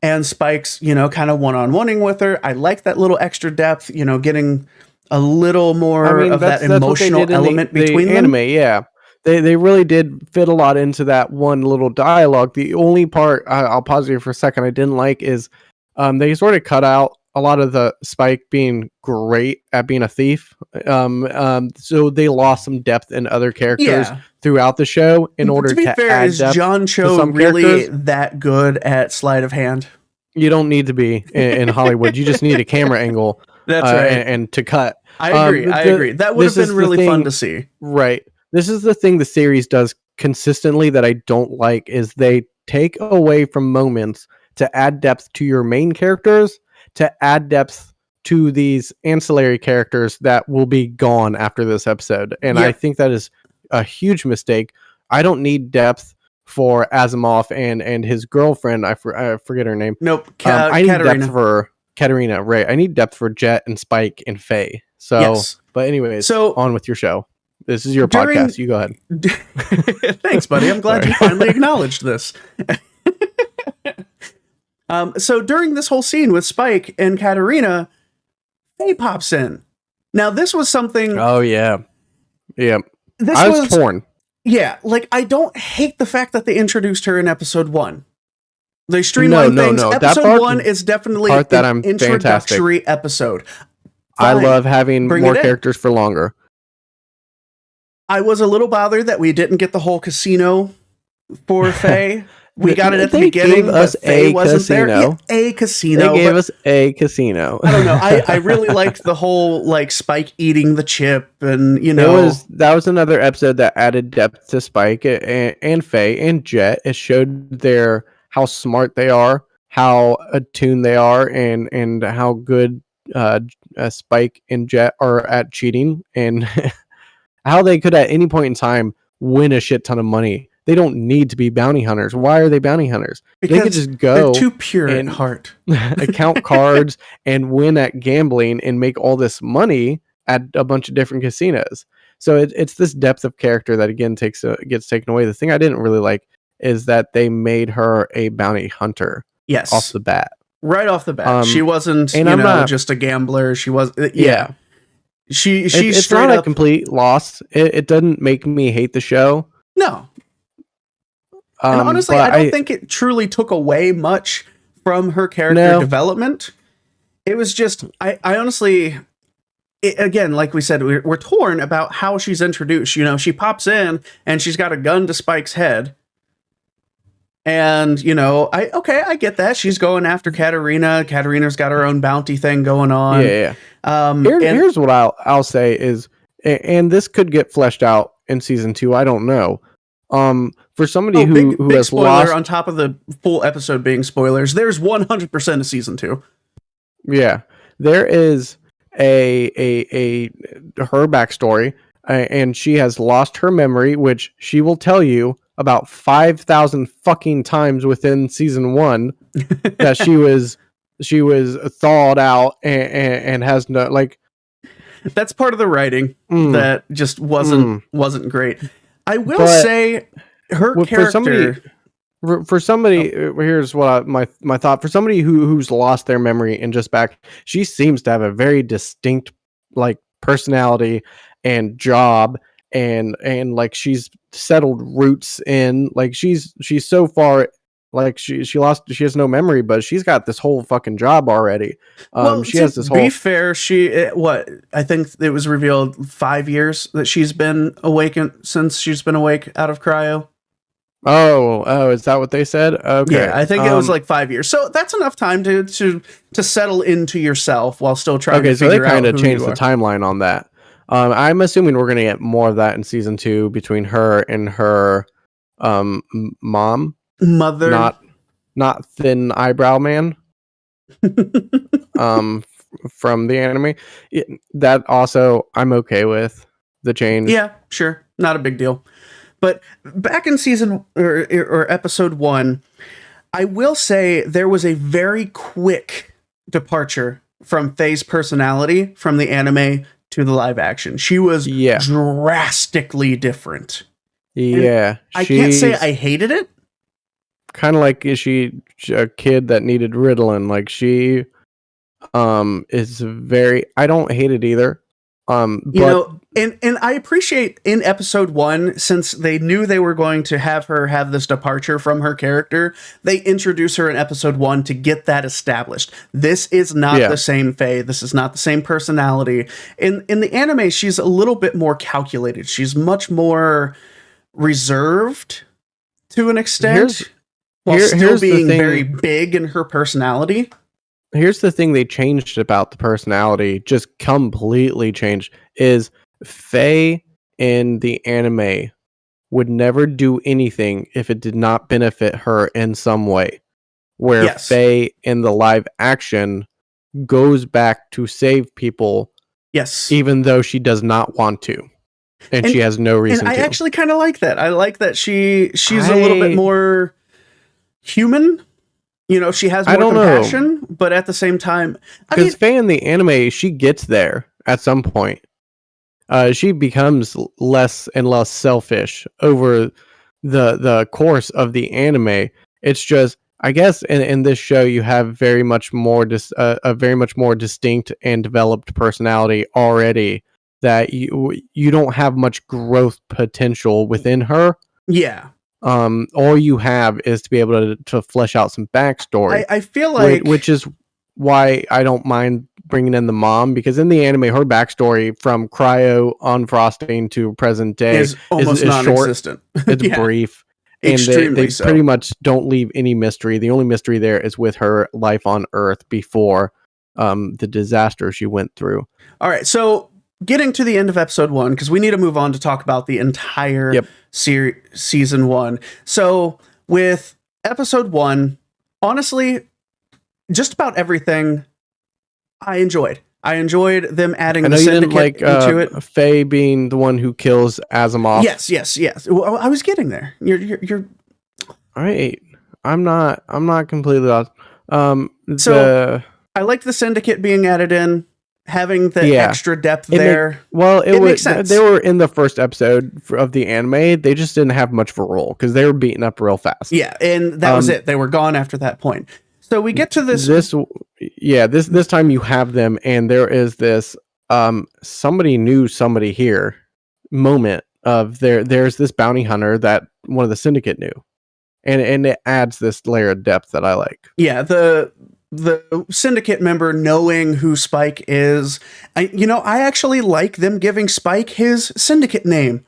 And Spike's, kind of one-on-oneing with her. I like that little extra depth, getting a little more of that emotional element between them. Anime, yeah. They really did fit a lot into that one little dialogue. The only part, I'll pause here for a second, I didn't like is they sort of cut out a lot of the Spike being great at being a thief. So they lost some depth in other characters throughout the show in order to add depth. John Cho really characters. That good at sleight of hand? You don't need to be in Hollywood. You just need a camera angle. That's right. And to cut. I agree. That would have been really fun to see. Right. This is the thing the series does consistently that I don't like is they take away from moments to add depth to your main characters, to add depth to these ancillary characters that will be gone after this episode. And I think that is a huge mistake. I don't need depth for Asimov and his girlfriend. I forget her name. Nope. I need depth for Katarina. Right. I need depth for Jet and Spike and Faye. So, but anyways, on with your show. This is your podcast. You go ahead. Thanks, buddy. I'm glad you finally acknowledged this. So during this whole scene with Spike and Katarina, Faye pops in. Now, this was something... Oh, yeah. Yeah. I was torn. Yeah, I don't hate the fact that they introduced her in episode 1. They streamlined things. No. Episode 1 is definitely an introductory episode. Fine. I love having more characters for longer. I was a little bothered that we didn't get the whole casino for Faye. We got it at the beginning, but Faye wasn't there. Yeah, a casino. They gave us a casino. I don't know. I really liked the whole Spike eating the chip, and that was another episode that added depth to Spike and Faye and Jet. It showed how smart they are, how attuned they are, and how good Spike and Jet are at cheating, and how they could at any point in time win a shit ton of money. They don't need to be bounty hunters. Why are they bounty hunters? Because they could just go. They're too pure at heart. Count cards and win at gambling and make all this money at a bunch of different casinos. So it's this depth of character that again gets taken away. The thing I didn't really like is that they made her a bounty hunter. Yes, off the bat. Right off the bat, she wasn't. Just a gambler. She was. Yeah. It's not a complete loss. It doesn't make me hate the show. No. And honestly, I don't think it truly took away much from her character development. It was just, I honestly, again, like we said, we're torn about how she's introduced. She pops in and she's got a gun to Spike's head. And, you know, I get that. She's going after Katarina. Katarina's got her own bounty thing going on. Yeah. Here's what I'll say is, and this could get fleshed out in season 2. I don't know. For somebody who big has spoiler lost, on top of the full episode being spoilers, there's 100% of season 2. yeah, there is a her backstory, and she has lost her memory, which she will tell you about 5,000 fucking times within season 1 that she was thawed out and has no, like, that's part of the writing that just wasn't great. I will say her character for somebody here's what my thought. For somebody who's lost their memory and just back, she seems to have a very distinct like personality and job, and like she's settled roots in, like she's so far, like she has no memory, but she's got this whole fucking job already. She has this whole, be fair, I think it was revealed 5 years that she's been since she's been awake out of cryo. Oh, is that what they said? Okay. Yeah, I think it was like 5 years. So that's enough time to settle into yourself while still trying to figure out. Okay, so they kind of changed the timeline on that. I'm assuming we're going to get more of that in season 2 between her and her mother, not thin eyebrow man from the anime. That also I'm okay with the change. Yeah, sure, not a big deal. But back in season or episode 1, I will say there was a very quick departure from Faye's personality from the anime to the live action. She was drastically different. Yeah. I can't say I hated it. Kind of like, is she a kid that needed Ritalin? Like she is very, I don't hate it either. You know, and I appreciate in episode 1, since they knew they were going to have her have this departure from her character, they introduce her in episode 1 to get that established. This is not the same Faye. This is not the same personality. In the anime, she's a little bit more calculated. She's much more reserved to an extent, while still being very big in her personality. Here's the thing they changed about the personality, just completely changed, is Faye in the anime would never do anything if it did not benefit her in some way. Where Faye in the live action goes back to save people, even though she does not want to. And she has no reason to. I actually kind of like that. I like that she's a little bit more human. You know, she has more compassion, but at the same time, because Faye in the anime, she gets there at some point. She becomes less and less selfish over the course of the anime. It's just, I guess, in this show, you have very much more a very much more distinct and developed personality already. That you don't have much growth potential within her. Yeah. All you have is to be able to flesh out some backstory. I feel like, which is why I don't mind bringing in the mom, because in the anime, her backstory from cryo unfrosting to present day is almost non-existent. Short. It's brief, and they pretty much don't leave any mystery. The only mystery there is with her life on Earth before the disaster she went through. All right, so getting to the end of episode 1, because we need to move on to talk about the entire season 1. So with episode 1, honestly, just about everything I enjoyed. I enjoyed them adding the syndicate into it. Faye being the one who kills Asimov. Yes. Well, I was getting there. You're all right. I'm not completely lost. So I liked the syndicate being added in. Having the extra depth there. It makes sense. They were in the first episode of the anime. They just didn't have much of a role because they were beaten up real fast. Yeah, and that was it. They were gone after that point. So we get to this time you have them, and there is this somebody knew somebody here moment of there's this bounty hunter that one of the syndicate knew, and it adds this layer of depth that I like. Yeah, the syndicate member knowing who Spike is. I actually like them giving Spike his syndicate name,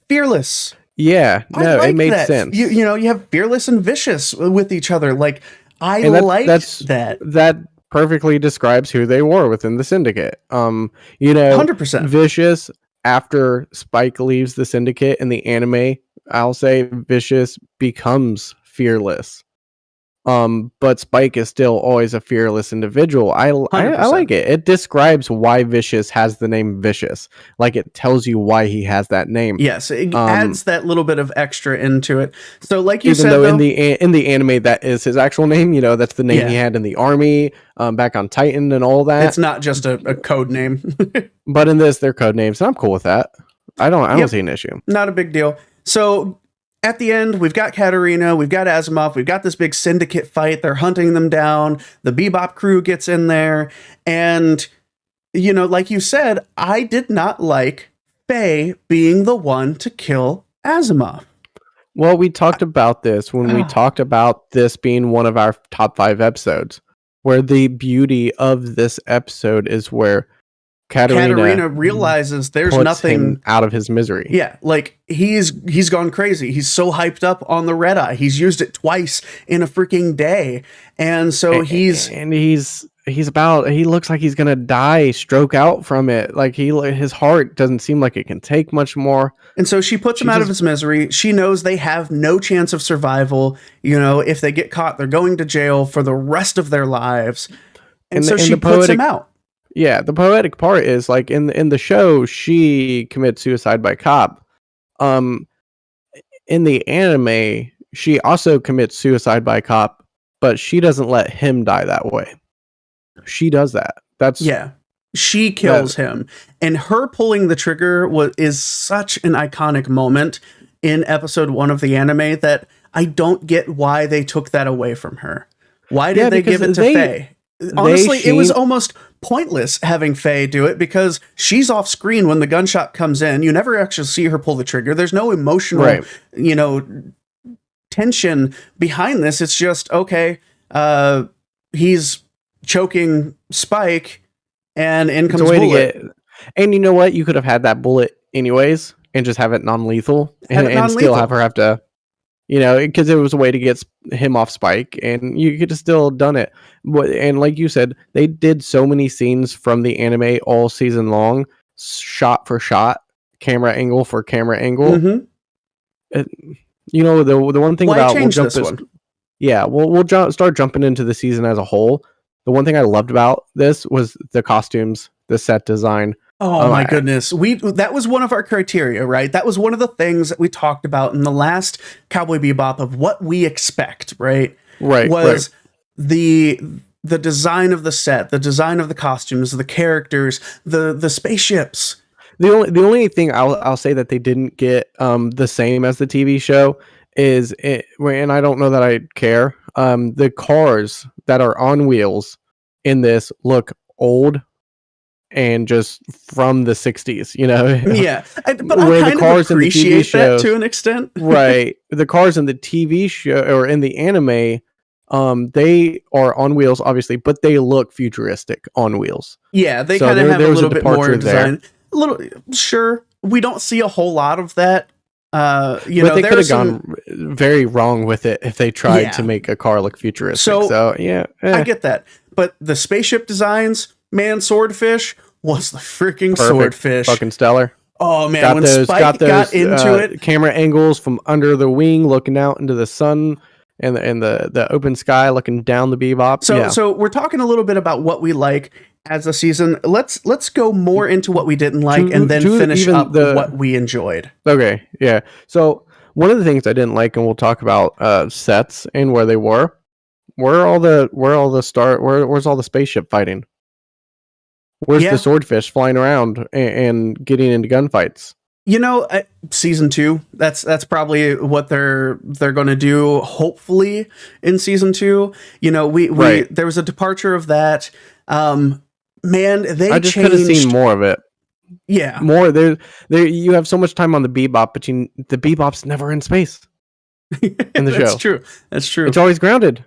Fearless. Yeah, no, it made that. sense. You know, you have fearless and vicious with each other. Like, I And liked that. That perfectly describes who they were within the syndicate. You know, 100%. Vicious, after Spike leaves the syndicate in the anime, I'll say Vicious becomes fearless. But Spike is still always a fearless individual. I 100%. like it. It describes why Vicious has the name Vicious. Like, it tells you why he has that name. Yes, it adds that little bit of extra into it. So, like you even said, though in the anime that is his actual name, you know, that's the name he had in the army, back on Titan and all that. It's not just a code name. But in this, they're code names, and I'm cool with that. I don't see an issue. Not a big deal. So at the end, we've got Katarina, we've got Asimov, we've got this big syndicate fight. They're hunting them down. The Bebop crew gets in there. And, you know, like you said, I did not like Faye being the one to kill Asimov. Well, we talked about this when we talked about this being one of our top 5 episodes, where the beauty of this episode is where Katarina realizes there's puts nothing him out of his misery. Yeah, like he's gone crazy. He's so hyped up on the red eye. He's used it twice in a freaking day, and so he looks like he's gonna die, stroke out from it. Like his heart doesn't seem like it can take much more. And so she puts him out of his misery. She knows they have no chance of survival. You know, if they get caught, they're going to jail for the rest of their lives. And so she puts him out. Yeah, the poetic part is like in the show, she commits suicide by cop. In the anime, she also commits suicide by cop, but she doesn't let him die that way. She does that. She kills him, and her pulling the trigger is such an iconic moment in episode 1 of the anime that I don't get why they took that away from her. Why did they give it to Faye? Honestly, it was almost pointless having Faye do it because she's off screen when the gunshot comes in. You never actually see her pull the trigger. There's no emotional, tension behind this. It's just, okay, he's choking Spike and in comes Bullet. And you know what? You could have had that bullet anyways and just have it non-lethal and still have her have to, because it was a way to get him off Spike, and you could have still done it. And like you said, they did so many scenes from the anime all season long, shot for shot, camera angle for camera angle. Mm-hmm. The one thing about we'll start jumping into the season as a whole. The one thing I loved about this was the costumes, the set design. Oh my goodness. That was one of our criteria, right? That was one of the things that we talked about in the last Cowboy Bebop of what we expect, right? Was the design of the set, the design of the costumes, the characters, the spaceships. The only thing I'll say that they didn't get the same as the TV show is and I don't know that I care. The cars that are on wheels in this look old and just from the 60s, Yeah. But I kind of appreciate that to an extent. Right. The cars in the TV show or in the anime, they are on wheels, obviously, but they look futuristic on wheels. Yeah, they kind of have a little bit more design. Sure. We don't see a whole lot of that. But they could have gone very wrong with it if they tried to make a car look futuristic. So I get that. But the spaceship designs, man, Swordfish was the freaking Swordfish. Fucking stellar. Oh man, Spike got into it. Camera angles from under the wing, looking out into the sun and the open sky, looking down the Bebop. So we're talking a little bit about what we like as a season. Let's go more into what we didn't like and then finish up what we enjoed. Okay, yeah. So one of the things I didn't like, and we'll talk about sets and where they were. Where's all the spaceship fighting? Where's the Swordfish flying around and getting into gunfights? Season 2. That's probably what they're going to do. Hopefully in season 2. There was a departure of that. Man, I just could have seen more of it. Yeah, more. There. You have so much time on the Bebop, but the Bebop's never in space in the show. That's true. It's always grounded.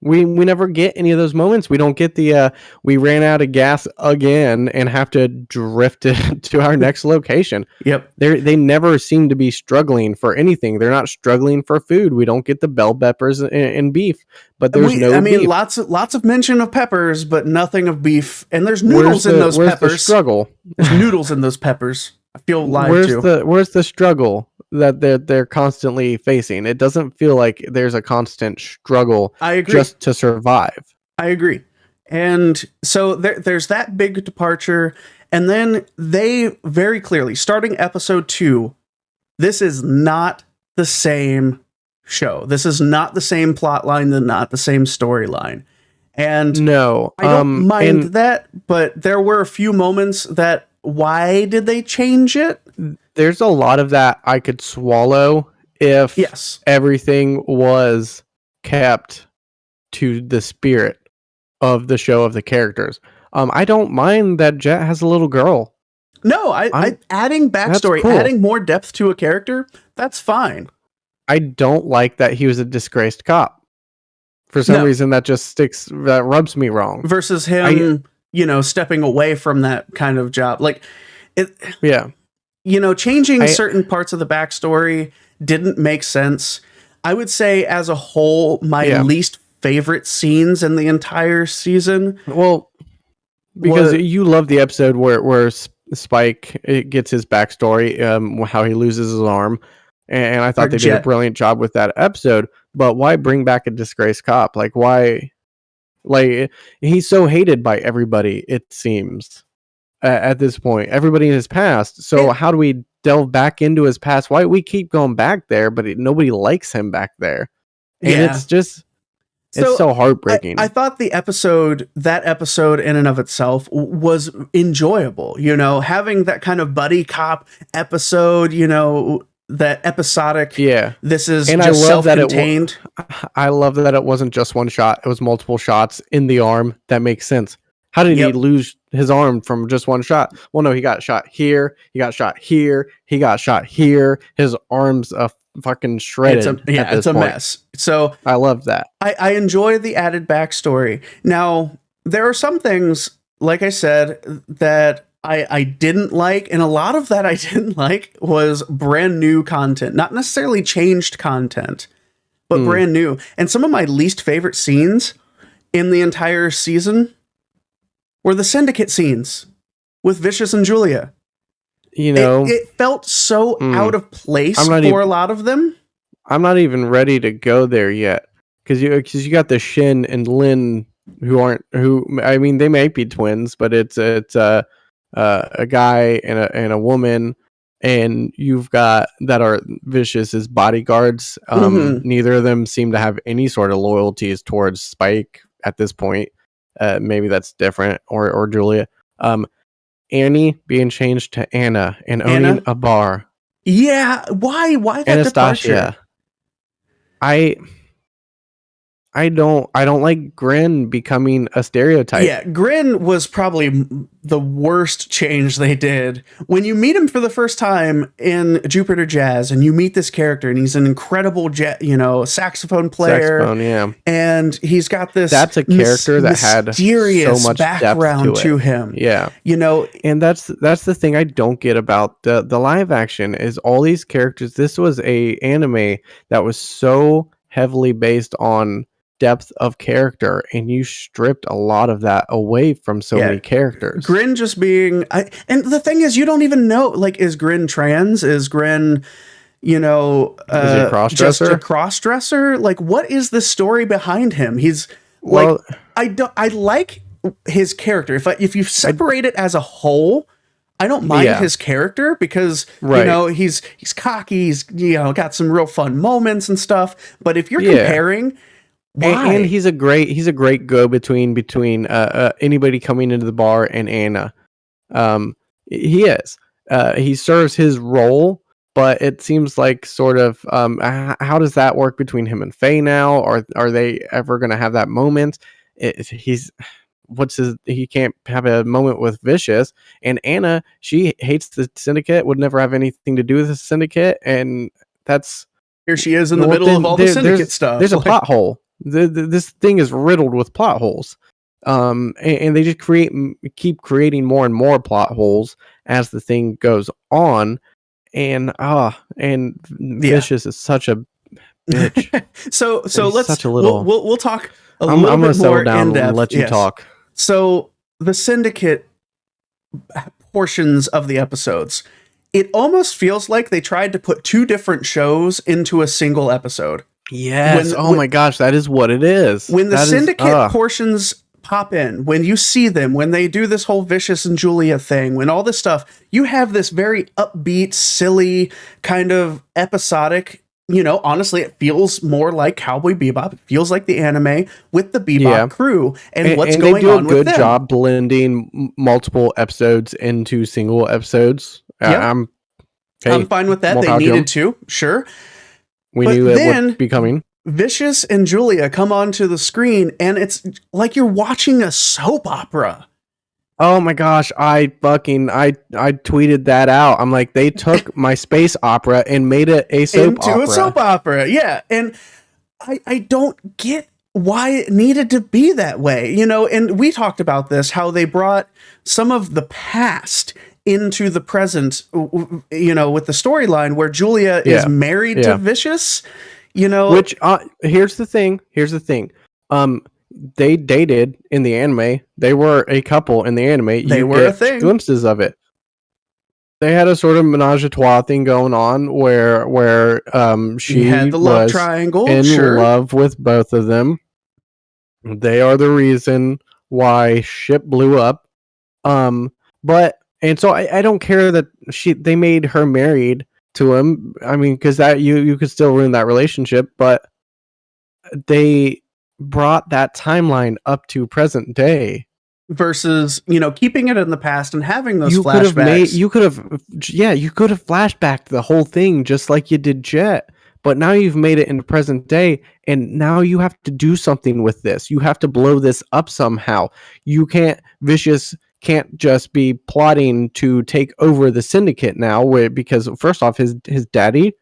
We never get any of those moments. We don't get the we ran out of gas again and have to drift it to our next location. Yep. They never seem to be struggling for anything. They're not struggling for food. We don't get the bell peppers and beef, but there's no beef. lots of mention of peppers, but nothing of beef. And there's noodles in those peppers. Where's the struggle? There's noodles in those peppers. I feel lied to. Where's the struggle that they're constantly facing? It doesn't feel like there's a constant struggle. I agree. Just to survive. I agree. And so there's that big departure. And then they very clearly, starting episode 2, this is not the same show. This is not the same plot line, not the same storyline. And no, I don't mind that, but there were a few moments that, why did they change it? There's a lot of that I could swallow if everything was kept to the spirit of the show, of the characters. I don't mind that Jet has a little girl. No, I adding backstory, cool. Adding more depth to a character, that's fine. I don't like that he was a disgraced cop. For some reason, that rubs me wrong. Versus him, stepping away from that kind of job. Like, changing certain parts of the backstory didn't make sense. I would say, as a whole, my least favorite scenes in the entire season. Well, because you love the episode where Spike gets his backstory, how he loses his arm. And I thought they did a brilliant job with that episode. But why bring back a disgraced cop? Like, why? Like, he's so hated by everybody, it seems, at this point. Everybody in his past. So how do we delve back into his past? Why we keep going back there, but nobody likes him back there? And it's just... It's so heartbreaking. I thought that episode in and of itself was enjoyable. Having that kind of buddy cop episode, that episodic. Yeah. This is and just self-contained. I love that it wasn't just one shot. It was multiple shots in the arm. That makes sense. How did he lose his arm from just one shot? Well, no, he got shot here. He got shot here. He got shot here. His arm's fucking shredded. It's a mess. So I love that. I enjoy the added backstory. Now, there are some things, like I said, that I didn't like, and a lot of that I didn't like was brand new content, not necessarily changed content, but brand new. And some of my least favorite scenes in the entire season were the syndicate scenes with Vicious and Julia. It felt so out of place for a lot of them. I'm not even ready to go there yet, because you got the Shin and Lin who I mean, they might be twins, but it's a guy and a woman, and you've got that are Vicious's bodyguards. Neither of them seem to have any sort of loyalties towards Spike at this point. Maybe that's different, or Julia. Annie being changed to Anna and owning a bar. Yeah, why that Anastasia. departure? I don't like Grin becoming a stereotype. Yeah, Grin was probably the worst change they did. When you meet him for the first time in Jupiter Jazz, and you meet this character, and he's an incredible saxophone player. And he's got this. That's a character that had so much background depth to him. Yeah, and that's the thing I don't get about the live action is all these characters. This was a anime that was so heavily based on depth of character, and you stripped a lot of that away from so many characters. Grin just being and the thing is, you don't even know, like, is Grin trans? Is Grin is he a cross-dresser? Just a cross-dresser? Like, what is the story behind him? He's I like his character. If you separate it as a whole, I don't mind his character, because he's cocky, he's got some real fun moments and stuff. But if you're comparing, and he's a great go between anybody coming into the bar and Anna. He serves his role, but it seems like sort of how does that work between him and Faye now? Are they ever going to have that moment? He can't have a moment with Vicious, and Anna, she hates the syndicate, would never have anything to do with the syndicate, and that's here she is in the middle of all the syndicate stuff. There's a plot hole. This thing is riddled with plot holes. And they just keep creating more and more plot holes as the thing goes on. And Vicious is such a bitch. so He's let's such a little. we'll talk I'm little gonna bit settle more down in depth. and let you Yes. talk. So the Syndicate portions of the episodes, it almost feels like they tried to put two different shows into a single episode. Yes. My gosh, that is what it is. When the That is- Syndicate portions pop in, when you see them, when they do this whole Vicious and Julia thing, when all this stuff, you have this very upbeat, silly, kind of episodic, honestly, it feels more like Cowboy Bebop. It feels like the anime with the Bebop crew and what's going on with them. They do a good job blending multiple episodes into single episodes. Yep. I'm fine with that. They needed to, sure. We knew it would be coming. Vicious and Julia come onto the screen, and it's like you're watching a soap opera. Oh my gosh, I tweeted that out. I'm like, they took my space opera and made it a soap opera. Into a soap opera, yeah. And I don't get why it needed to be that way, and we talked about this, how they brought some of the past into the present, with the storyline where Julia is married to Vicious, Which, here's the thing. They dated in the anime. They were a couple in the anime. They were a thing. Glimpses of it. They had a sort of menage a trois thing going on where she had the love was triangle, in love with both of them. They are the reason why ship blew up. So I don't care that they made her married to him. I mean, because that you could still ruin that relationship, but they brought that timeline up to present day versus keeping it in the past and having those flashbacks. You could have flashbacked the whole thing just like you did Jet, but now you've made it in the present day, and now you have to do something with this. You have to blow this up somehow. Vicious can't just be plotting to take over the Syndicate now, because first off, his daddy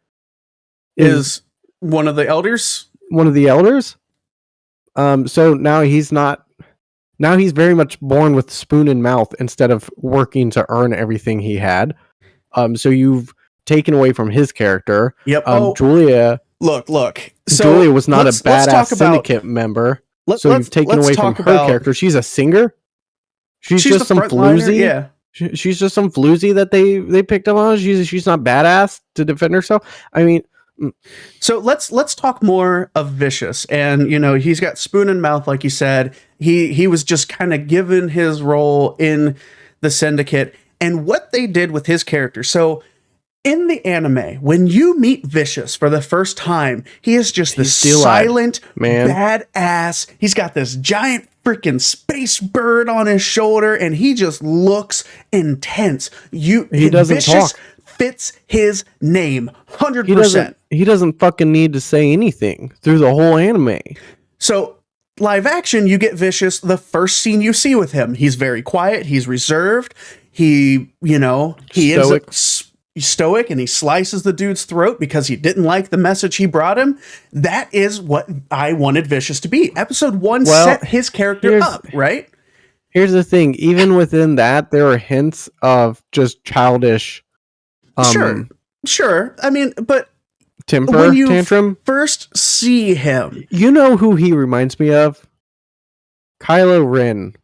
is one of the elders. So now he's not. Now he's very much born with spoon in mouth instead of working to earn everything he had. So you've taken away from his character. Yep. Julia. Look. So Julia was not a badass Syndicate member. So you've taken away from her character. She's a singer. She's just some floozy. Yeah. She's just some floozy that they picked up on. She's not badass to defend herself. I mean. So let's talk more of Vicious, and he's got spoon in mouth, like you said. He was just kind of given his role in the Syndicate and what they did with his character. So in the anime, when you meet Vicious for the first time, he is just this silent man, badass. He's got this giant freaking space bird on his shoulder, and he just looks intense. He doesn't Vicious talk. Fits his name 100%. He doesn't fucking need to say anything through the whole anime. So live action, you get Vicious. The first scene you see with him, he's very quiet. He's reserved. He is stoic, and he slices the dude's throat because he didn't like the message he brought him. That is what I wanted Vicious to be. Episode 1 set his character up, right? Here's the thing. Even within that, there are hints of just childish. Sure. I mean, but when you tantrum. First see him, you know who he reminds me of? Kylo Ren.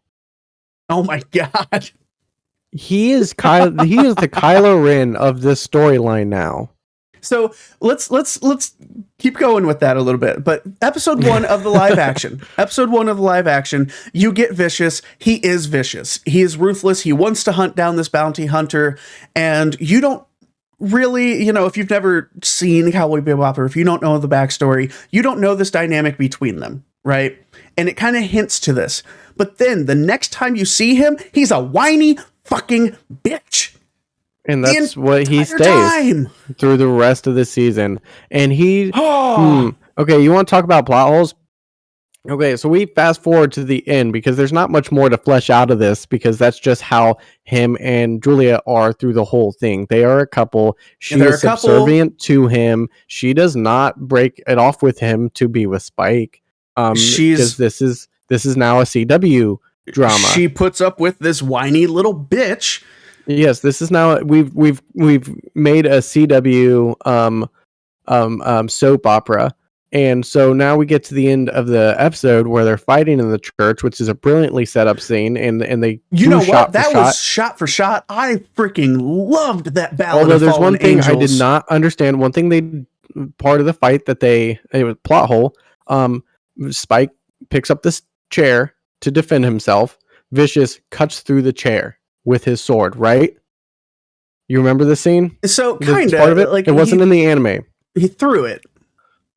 Oh my god. He is the Kylo Ren of this storyline now. So let's keep going with that a little bit. But episode 1 of the live action, you get Vicious. He is vicious. He is ruthless. He wants to hunt down this bounty hunter, and you don't really, if you've never seen Cowboy Bebop, or if you don't know the backstory, you don't know this dynamic between them, right? And it kind of hints to this. But then the next time you see him, he's a whiny fucking bitch. And that's what he stays through the rest of the season. And he... Okay, you want to talk about plot holes? Okay, so we fast forward to the end because there's not much more to flesh out of this, because that's just how him and Julia are through the whole thing. They are a couple. She is subservient to him. She does not break it off with him to be with Spike. She's- because this is now a CW drama. She puts up with this whiny little bitch. Yes, this is now we've made a CW soap opera, and so now we get to the end of the episode where they're fighting in the church, which is a brilliantly set up scene, and they Was shot for shot. I freaking loved that Ballad Although of there's Fallen one thing Angels. I did not understand. One thing part of the fight that it was plot hole. Spike picks up this chair to defend himself. Vicious cuts through the chair with his sword. Right? You remember the scene? So This kind part of of it. like It wasn't in the anime. he threw it.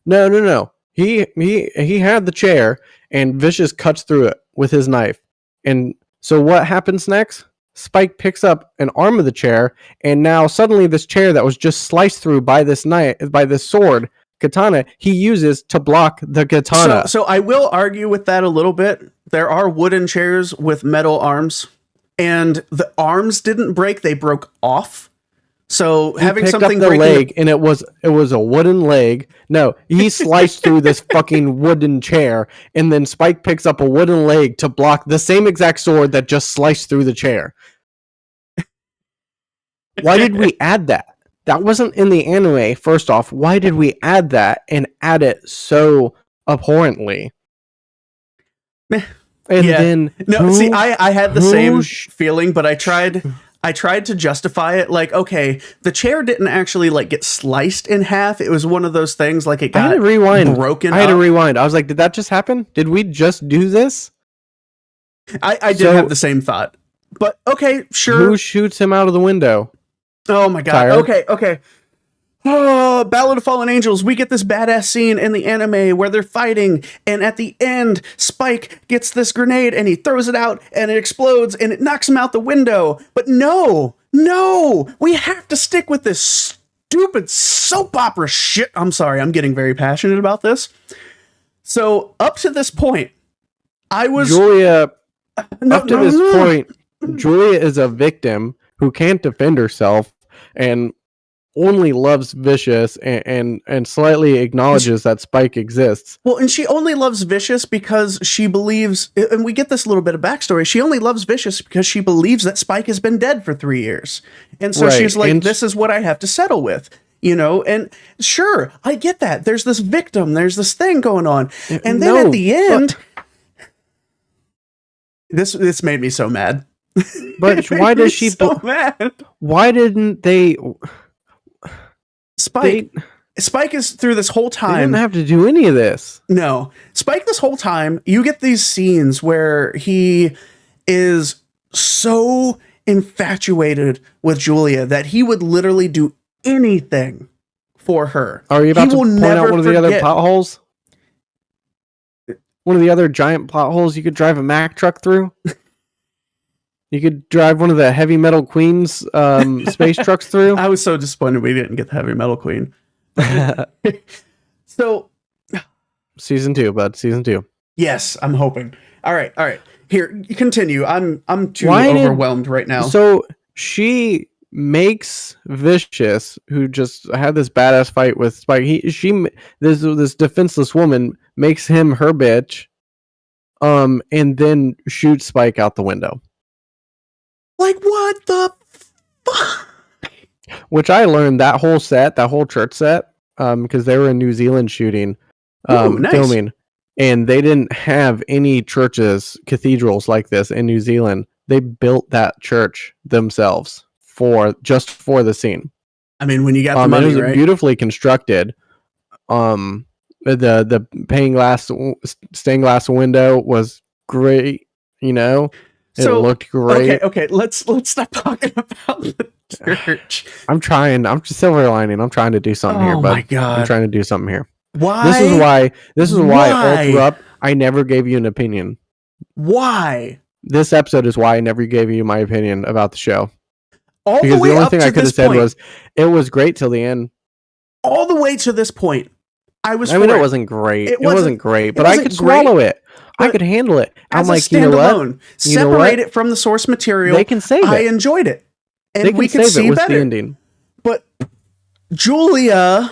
No. He had the chair, and Vicious cuts through it with his knife. And so what happens next? Spike picks up an arm of the chair, and now suddenly this chair that was just sliced through by this sword, katana, he uses to block the katana. So I will argue with that a little bit. There are wooden chairs with metal arms, and the arms didn't break; they broke off. So He having picked something up the break leg, and it was a wooden leg. No, he sliced through this fucking wooden chair, and then Spike picks up a wooden leg to block the same exact sword that just sliced through the chair. Why did we add that? That wasn't in the anime. First off, why did we add that and add it so abhorrently? And Yeah. then I had the who same sh- feeling, but I tried to justify it. Like, okay, the chair didn't actually like get sliced in half. It was one of those things like it I had got to rewind. broken. I had to up. rewind. I was like, did that just happen? Did we just do this? I did So- have the same thought. But okay, sure. Who shoots him out of the window? Oh my god. Tired? Okay. Oh, Ballad of Fallen Angels. We get this badass scene in the anime where they're fighting, and at the end, Spike gets this grenade and he throws it out and it explodes and it knocks him out the window. But no, we have to stick with this stupid soap opera shit. I'm sorry, I'm getting very passionate about this. So up to this point, I was Julia. no, Up to no, this no. point, Julia is a victim who can't defend herself and only loves Vicious and slightly acknowledges that Spike exists. Well, and she only loves Vicious because she believes, and we get this little bit of backstory, she only loves Vicious because she believes that Spike has been dead for 3 years. And so Right, she's like, and this is what I have to settle with. You know, and sure, I get that. There's this victim, there's this thing going on. And then No, at the end, this made me so mad. But It why made me does she? so mad? Why didn't they? Spike is through this whole They time. didn't have to do any of this. No. Spike, this whole time, you get these scenes where he is so infatuated with Julia that he would literally do anything for her. Are you about He to will point never out one of the other forget- plot holes? One of the other giant plot holes you could drive a Mack truck through? You could drive one of the Heavy Metal Queen's space trucks through? I was so disappointed we didn't get the Heavy Metal Queen. So, Season 2, bud. Season 2. yes, I'm hoping. All right. Here, continue. I'm too Why did- overwhelmed right now. So she makes Vicious, who just had this badass fight with Spike. This defenseless woman makes him her bitch, and then shoots Spike out the window. Like, what the fuck? Which I learned that whole church set, because they were in New Zealand shooting, Ooh, nice. filming, and they didn't have any cathedrals like this in New Zealand. They built that church themselves for the scene. I mean, when you got the It money, was right? beautifully constructed. The stained glass window was great. You know, it looked great. Okay. Let's stop talking about the church. I'm trying. I'm just silver lining. I'm trying to do something here, Oh bud. my God. I'm trying to do something here. Why? This is why all Why? throughout I never gave you an opinion. Why? This episode is why I never gave you my opinion about the show. All Because the way the only up thing to I could have this said point, was it was great till the end. all the way to this point, I was. I mean, for it wasn't great. It It wasn't great, but I wasn't could great, swallow it. I but could handle it. I'm as like, a you know what? standalone, You know what? separate it from the source material. They can save I it. enjoyed it, and They can we could save see it with better. the ending. But Julia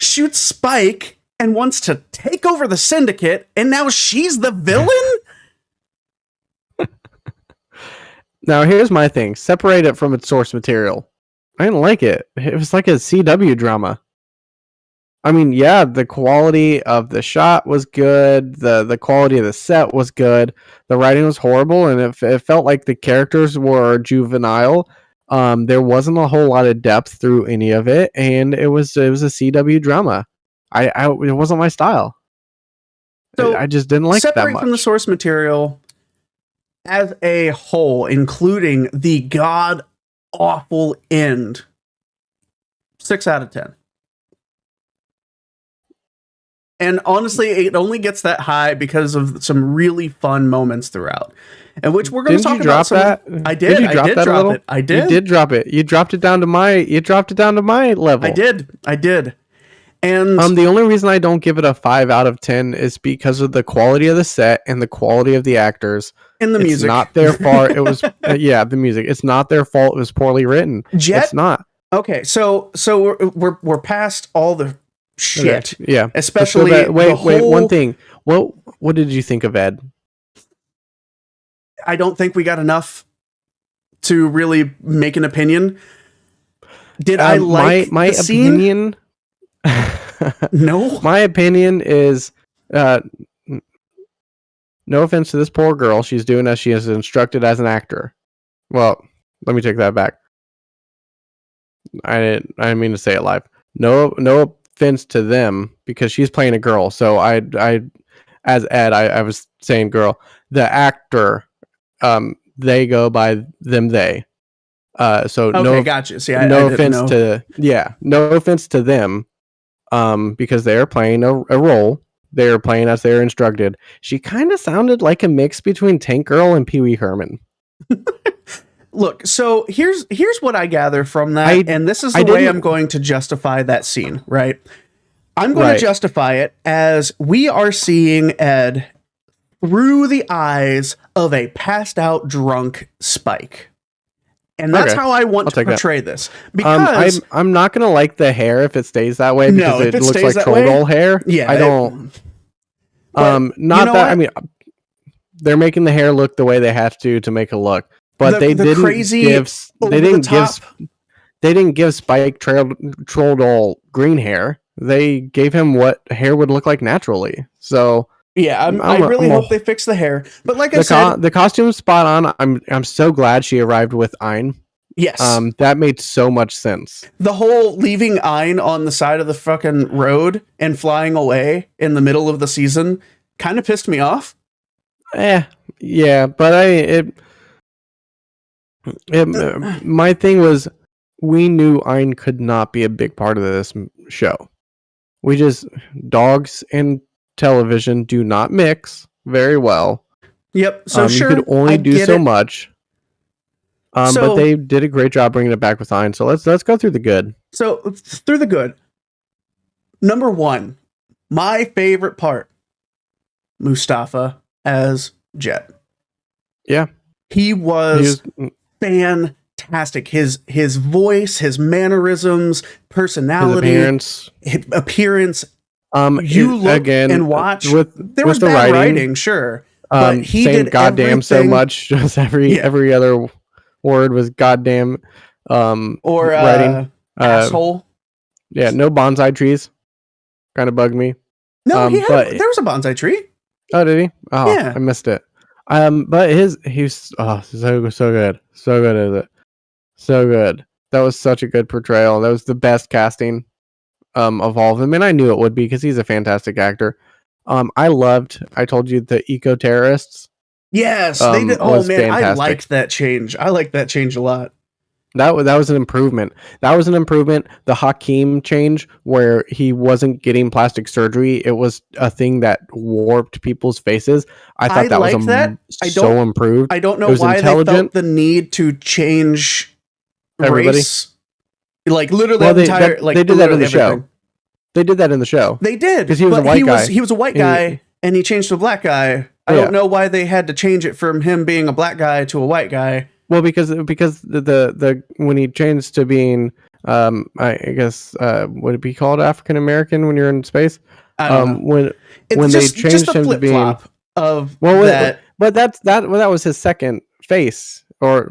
shoots Spike and wants to take over the syndicate, and now she's the villain? Now, here's my thing. Separate it from its source material. I didn't like it. It was like a CW drama. I mean, yeah, the quality of the shot was good. The quality of the set was good. The writing was horrible, and it felt like the characters were juvenile. There wasn't a whole lot of depth through any of it, and it was a CW drama. It wasn't my style. So I just didn't like that separate much. from the source material as a whole, including the god awful end. 6 out of 10. And honestly, it only gets that high because of some really fun moments throughout, and which we're going to talk about. That? I did. You drop that drop it. I did. You did drop it. You dropped it down to my. You dropped it down to my level. I did. And the only reason I don't give it a 5 out of 10 is because of the quality of the set and the quality of the actors. and the It's music. not their fault. It was the music. It's not their fault. It was poorly written. Jet? It's not. Okay, so we're past all the shit. Okay, yeah. Especially Let's go back. the Wait. whole- One thing. What did you think of Ed? I don't think we got enough to really make an opinion. Did I like my the scene? opinion? No. My opinion is, no offense to this poor girl, she's doing as she is instructed as an actor. Well, let me take that back. I didn't mean to say it live. No offense to them because she's playing a girl. So I as Ed, I was saying girl. The actor, they go by them they. So Okay, no, gotcha. See, no I offense no offense to them, because they're playing a role. They're playing as they're instructed. She kind of sounded like a mix between Tank Girl and Pee Wee Herman. Look, so here's what I gather from that, and this is the way I'm going to justify that scene, right? I'm going to justify it as we are seeing Ed through the eyes of a passed out drunk Spike. And that's how I want to portray this. Because I'm not gonna like the hair if it stays that way because if it looks stays like that way, troll doll hair. Yeah, I don't. But not you know that. what? I mean, they're making the hair look the way they have to make it look, but they didn't give Spike troll doll green hair. They gave him what hair would look like naturally. So yeah, I really hope they fix the hair. But like I said, the costume's spot on. I'm so glad she arrived with Ein. Yes. That made so much sense. The whole leaving Ein on the side of the fucking road and flying away in the middle of the season kind of pissed me off. Yeah, but my thing was we knew Ein could not be a big part of this show. Dogs and television do not mix very well. Yep. So sure, you could only do so much. So, but they did a great job bringing it back with Ein. So let's go through the good. So through the good. Number 1, my favorite part, Mustafa as Jet. Yeah, he was fantastic. His voice, his mannerisms, personality, his appearance. You look again and watch. There was the bad writing, sure, but he did goddamn everything. So much. Just every other word was goddamn. Or writing asshole. Yeah, no bonsai trees. Kind of bugged me. No, there was a bonsai tree. Oh, did he? Oh, yeah. I missed it. But he's so good, so good at it, so good. That was such a good portrayal. That was the best casting of all of them, and I knew it would be because he's a fantastic actor. I told you the eco terrorists. Yes, they did. Oh man, fantastic. I liked that change. I liked that change a lot. That was an improvement. The Hakeem change where he wasn't getting plastic surgery. It was a thing that warped people's faces. I thought that was so improved. I don't know why they felt the need to change everybody. Race. Like literally they did that in the show. They did that in the show. They did because he was a white guy. He was a white guy and he changed to a black guy. I don't know why they had to change it from him being a black guy to a white guy. Well, because the when he changed to being I guess would it be called African American when you're in space? I don't know. When they changed him to being of that, but that was his second face, or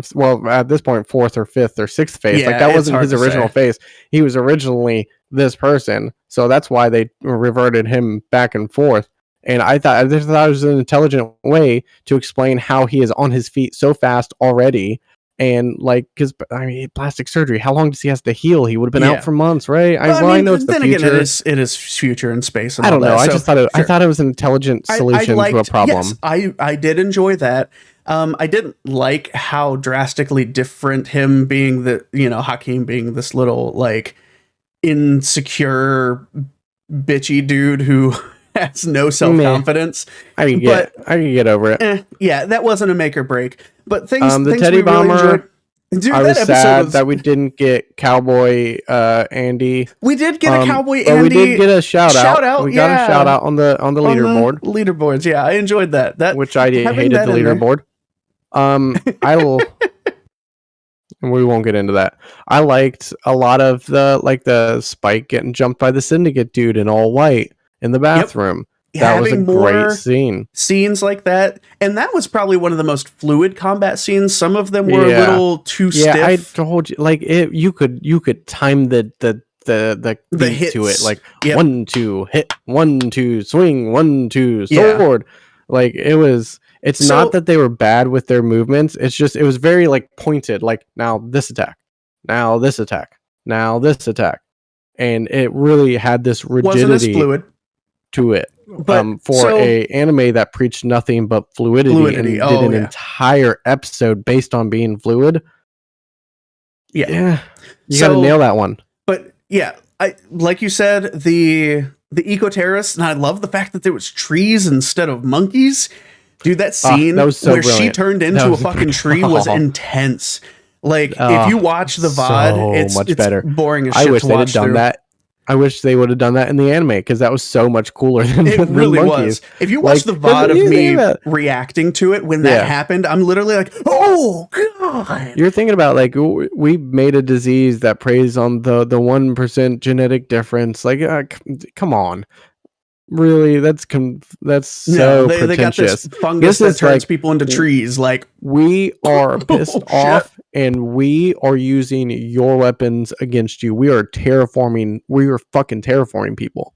at this point fourth or fifth or sixth face. Yeah, like that wasn't hard his to original say. face. He was originally this person, so that's why they reverted him back and forth. And I thought it was an intelligent way to explain how he is on his feet so fast already. And like, because I mean, plastic surgery, how long does he have to heal? He would have been out for months, right? I know it's the future. Again, it is future in space. And I don't know. I so, just thought I thought it was an intelligent solution to a problem. Yes, I did enjoy that. I didn't like how drastically different him being Hakeem being this little like insecure, bitchy dude who has no self-confidence. I can get over it. Yeah, that wasn't a make or break. But the things Teddy we Bomber. Really enjoyed. Dude, I was sad that we didn't get Cowboy Andy. We did get a Cowboy Andy. But we did get a shout out. We got yeah. a shout out on the leaderboard. Leaderboards, yeah, I enjoyed that. Which I hated the leaderboard. I will. We won't get into that. I liked a lot of the Spike getting jumped by the Syndicate dude in all white in the bathroom. Yep. That was a great scene. Scenes like that, and that was probably one of the most fluid combat scenes. Some of them were a little too stiff. I told you, like you could time the hits to it, like 1 2 hit, 1 2 swing, 1 2 sword. Like it's not that they were bad with their movements. It's just it was very like pointed. Like now this attack, now this attack, now this attack, and it really had this rigidity. Wasn't as fluid to it. But a anime that preached nothing but fluidity and did an entire episode based on being fluid. Yeah. You gotta nail that one. But yeah, I like you said, the eco-terrorists, and I love the fact that there was trees instead of monkeys. Dude, that scene that was so where brilliant. she turned into a fucking tree was intense. Like if you watch the VOD, it's much better. Boring as shit. I wish to they'd watch have done through. that. I wish they would have done that in the anime because that was so much cooler than it really monkeys. was. If you watch the VOD of me reacting to it when that happened, I'm literally like, oh god. You're thinking about like we made a disease that preys on the 1% genetic difference. Like, come on, really? That's so they pretentious. got this fungus that turns people into trees. Like we are pissed off, and we are using your weapons against you. We are terraforming. We are fucking terraforming people.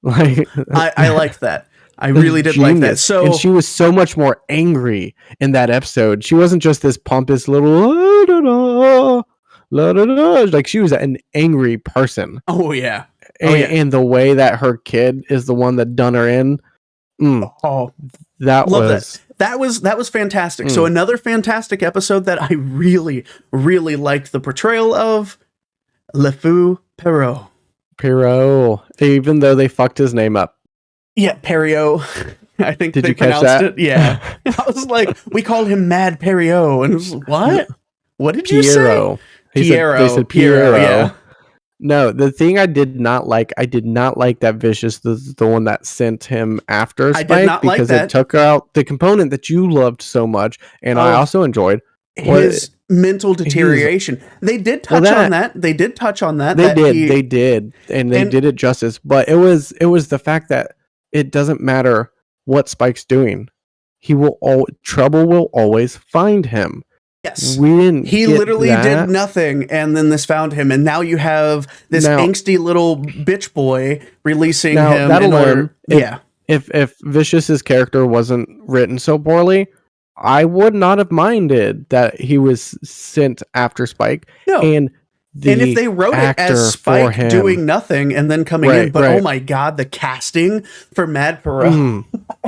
Like I liked that. I really did like that. So and she was so much more angry in that episode. She wasn't just this pompous little like she was an angry person. Oh yeah. And the way that her kid is the one that done her in. That was fantastic. So another fantastic episode that I really, really liked the portrayal of Le Fou Perot. Even though they fucked his name up. Yeah, Perriot. I think Did they you catch pronounced that? it. Yeah. I was like, we called him Mad Perriot. And it was what? What did you say? They said Pierrot. Yeah. No, the thing I did not like that Vicious, the one that sent him after Spike, I did not because like that. It took out the component that you loved so much, and I also enjoyed his mental deterioration. They did touch on that. They did touch on that. They did, and they did it justice. But it was the fact that it doesn't matter what Spike's doing. Trouble will always find him. Yes, he literally did nothing, and then this found him, and now you have this angsty little bitch boy releasing him. That'll learn. If Vicious's character wasn't written so poorly, I would not have minded that he was sent after Spike. No. And if they wrote it as Spike doing nothing and then coming in, but oh my god, the casting for Mad Perot.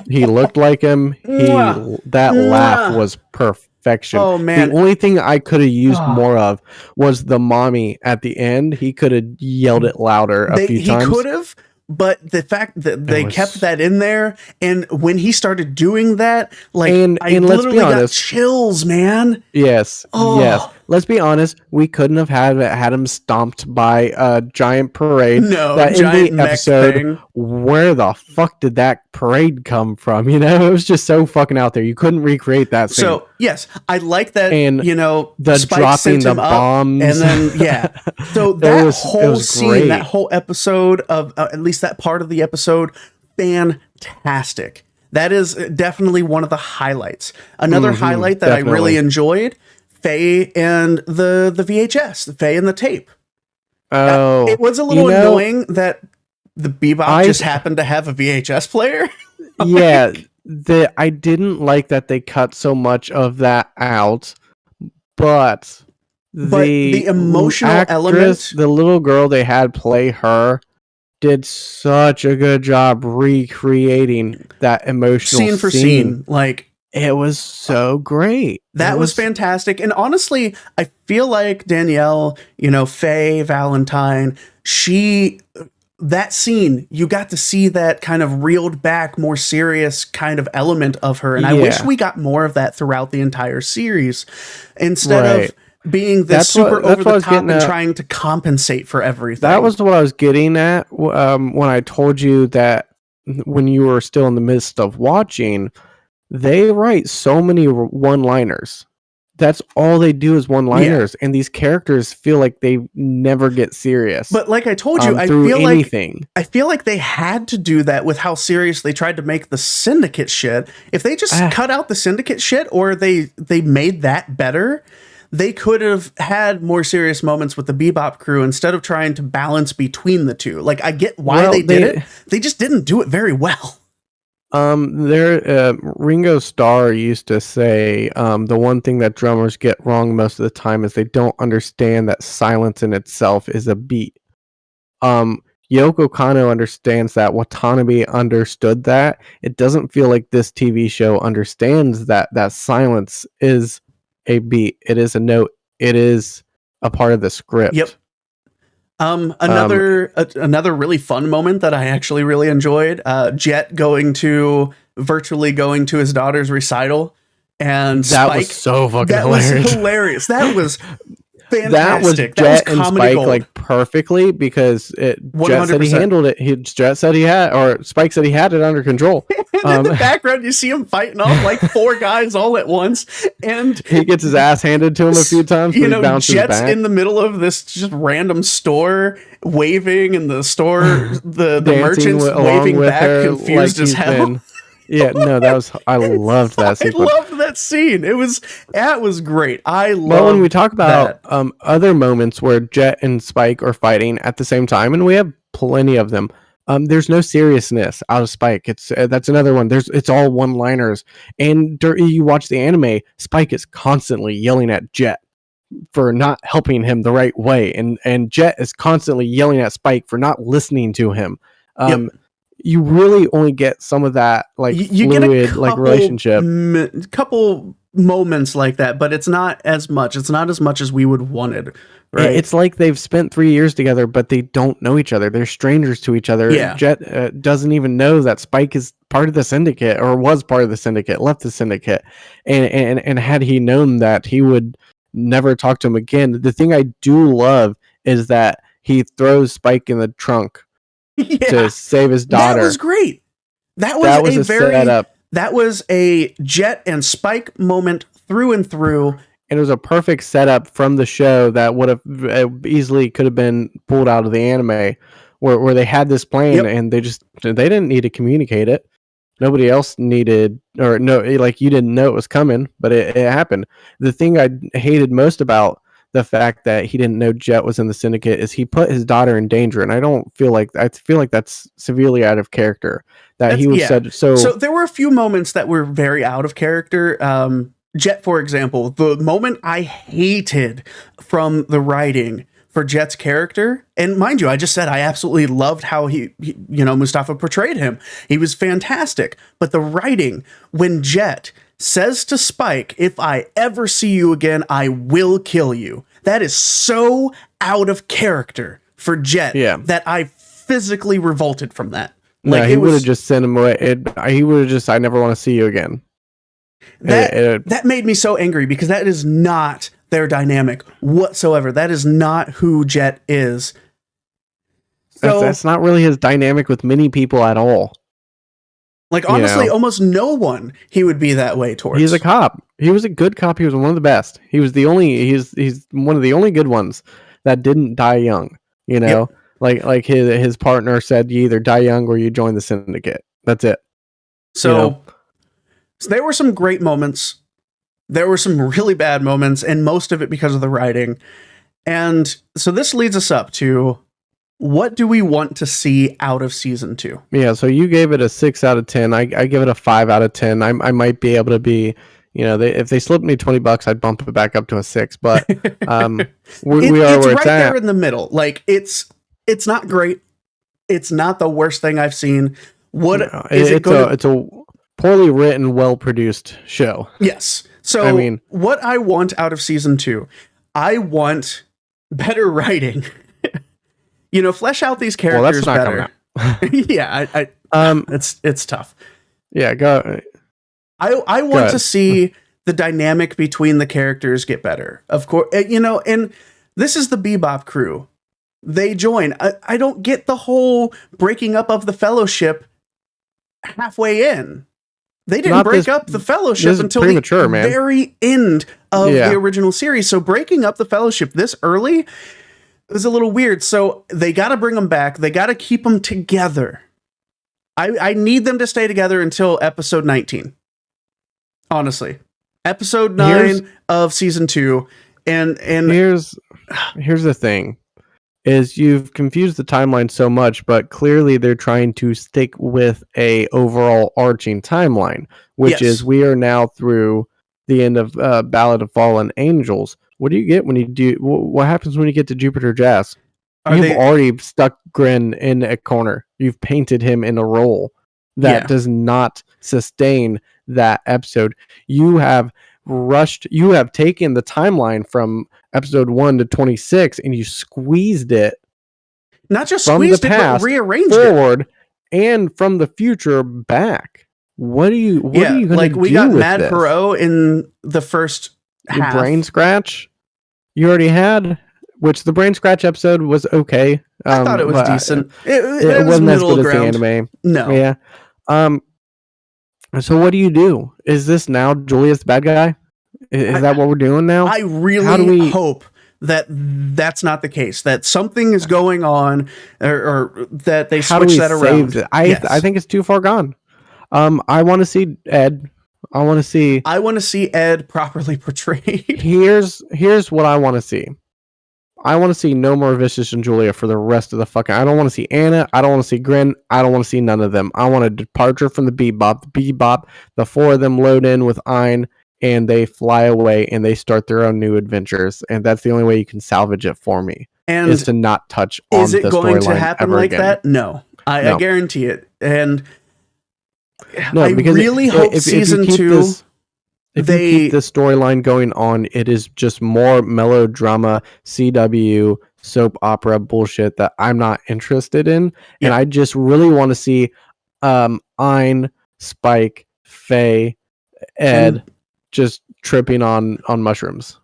He looked like him. That laugh was perfection. Oh man. The only thing I could have used more of was the mommy at the end. He could have yelled it louder a few times. He could have, but the fact that they kept that in there, and when he started doing that, like I literally got chills, man. Yes. let's be honest, we couldn't have had him stomped by a giant parade. No, that giant in the mech episode, thing. where the fuck did that parade come from? You know, it was just so fucking out there. You couldn't recreate that scene. So yes, I like that. And The Spike dropping sent the him bombs, up, and then So It that was whole scene, great. that whole episode of at least that part of the episode, fantastic. That is definitely one of the highlights. Another highlight that I really enjoyed: Faye and the VHS, Faye and the tape. Oh, It was a little annoying that the Bebop just happened to have a VHS player. Yeah, I didn't like that they cut so much of that out, but the emotional actress, element, the little girl they had play her, did such a good job recreating that emotional scene for scene, like it was so great. That was fantastic. And honestly, I feel like Danielle, Faye Valentine, that scene, you got to see that kind of reeled back, more serious kind of element of her. And I wish we got more of that throughout the entire series instead of being this super over the top and trying to compensate for everything. That was what I was getting at when I told you that when you were still in the midst of watching, they write so many one-liners. That's all they do is one-liners, and these characters feel like they never get serious. But like I told you, I feel like they had to do that with how serious they tried to make the Syndicate shit. If they just cut out the Syndicate shit, or they made that better, they could have had more serious moments with the Bebop crew instead of trying to balance between the two. Like, I get why they did it. They just didn't do it very well. Ringo Starr used to say, the one thing that drummers get wrong most of the time is they don't understand that silence in itself is a beat. Yoko Kanno understands that. Watanabe understood that. It doesn't feel like this TV show understands that silence is a beat. It is a note. It is a part of the script. Yep. Another really fun moment that I actually really enjoyed, Jet virtually going to his daughter's recital, and that Spike, was so fucking hilarious. Was hilarious. That was fantastic. That was Jet and Spike gold. Like perfectly, because Jet said he handled it. Jet said he had, or Spike said he had it under control. In the background, you see him fighting off like 4 guys all at once, and he gets his ass handed to him a few times. Jet's in the middle of this just random store, waving, and the store, the merchants waving back, confused as hell. Yeah, no, I loved that scene. I loved that scene. That was great. Well, when we talk about other moments where Jet and Spike are fighting at the same time, and we have plenty of them, there's no seriousness out of Spike. That's another one. It's all one-liners. And you watch the anime, Spike is constantly yelling at Jet for not helping him the right way, and Jet is constantly yelling at Spike for not listening to him. You really only get some of that you fluid get like relationship. Couple moments like that, but it's not as much. It's not as much as we would wanted. Right? It's like they've spent 3 years together, but they don't know each other. They're strangers to each other. Yeah. Jet doesn't even know that Spike is part of the Syndicate, or was part of the Syndicate, left the Syndicate, and had he known that, he would never talk to him again. The thing I do love is that he throws Spike in the trunk to save his daughter. That was great. That was a setup. That was a Jet and Spike moment through and through. And it was a perfect setup from the show that would have easily could have been pulled out of the anime, where they had this plan and they didn't need to communicate it. Nobody else needed, or no, like you didn't know it was coming, but it happened. The thing I hated most about the fact that he didn't know Jet was in the Syndicate is he put his daughter in danger, and I feel like that's severely out of character. So there were a few moments that were very out of character. Jet, for example, the moment I hated from the writing for Jet's character, and mind you, I just said I absolutely loved how he Mustafa portrayed him. He was fantastic. But the writing, when Jet says to Spike, "If I ever see you again, I will kill you," that is so out of character for Jet that I physically revolted from that. Like, he would have just sent him away. He would have just, "I never want to see you again." That made me so angry, because that is not their dynamic whatsoever. That is not who Jet is. So That's not really his dynamic with many people at all. like honestly, almost no one he would be that way towards. He's a cop. He was a good cop. He was one of the best. He's one of the only good ones that didn't die young. Yep. Like his partner said, you either die young or you join the syndicate. That's it. So there were some great moments. There were some really bad moments, and most of it because of the writing. And so this leads us up to, what do we want to see out of season 2? Yeah, so you gave it a 6 out of 10. I give it a 5 out of 10. I might be able to be, if they slipped me $20, I'd bump it back up to a 6. But we are it's where it's right at. there in the middle. Like it's not great. It's not the worst thing I've seen. It's a poorly written, well produced show. Yes. So what I want out of season 2, I want better writing. Flesh out these characters better. Yeah, it's tough. Yeah, go. I want to see the dynamic between the characters get better. Of course, and this is the Bebop crew. They join. I don't get the whole breaking up of the Fellowship halfway in. They didn't break up the Fellowship until the very end of the original series. So breaking up the Fellowship this early is a little weird. So they got to bring them back. They got to keep them together. I need them to stay together until episode 19. Honestly, episode 9 of season 2. And here's the thing. Is you've confused the timeline so much, but clearly they're trying to stick with a overall arching timeline, which is we are now through the end of Ballad of Fallen Angels. What do you get when you do? What happens when you get to Jupiter Jazz? You've already stuck Grin in a corner. You've painted him in a role that does not sustain that episode. You have taken the timeline from episode 1 to 26 and you squeezed it, not just from squeezed the it, past but rearranged forward and from the future back. What are you going to do? We got with Mad this? Perot in the first half. Brain Scratch you already had, which the Brain Scratch episode was okay. I thought it was decent. It wasn't as good as the anime. No. Yeah. So what do? Is this now Julius the bad guy? Is that what we're doing now? I really hope that that's not the case, that something is going on, or that they switch that around. I think it's too far gone. I want to see Ed. I want to see Ed properly portrayed. Here's what I want to see. I want to see no more Vicious and Julia for the rest of the fucking... I don't want to see Anna. I don't want to see Grin. I don't want to see none of them. I want a departure from the Bebop. The four of them load in with Ein, and they fly away, and they start their own new adventures. And that's the only way you can salvage it for me, is to not touch on the storyline. Is it going to happen like that? No. I guarantee it. And I really hope season 2... If you keep the storyline going on, it is just more melodrama, CW, soap opera bullshit that I'm not interested in. Yeah. And I just really want to see Ein, Spike, Faye, Ed just tripping on mushrooms.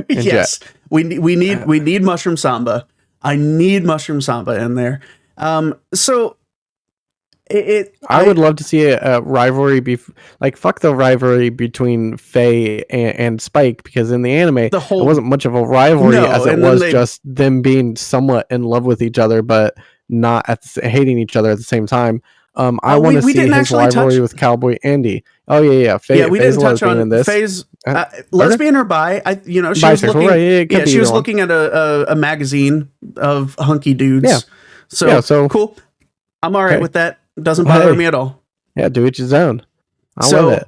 Yes. Jet. We need Mushroom Samba. I need Mushroom Samba in there. So I would love to see a rivalry fuck the rivalry between Faye and Spike, because in the anime it wasn't much of a rivalry as it was just them being somewhat in love with each other but not hating each other at the same time. I want to see his rivalry with Cowboy Andy. Oh yeah. We didn't touch on this. Faye's lesbian or bi. She was looking. Right? She was looking at a magazine of hunky dudes. Yeah. So cool. I'm all right with that. Doesn't bother me at all. Yeah, do each his own. I love it.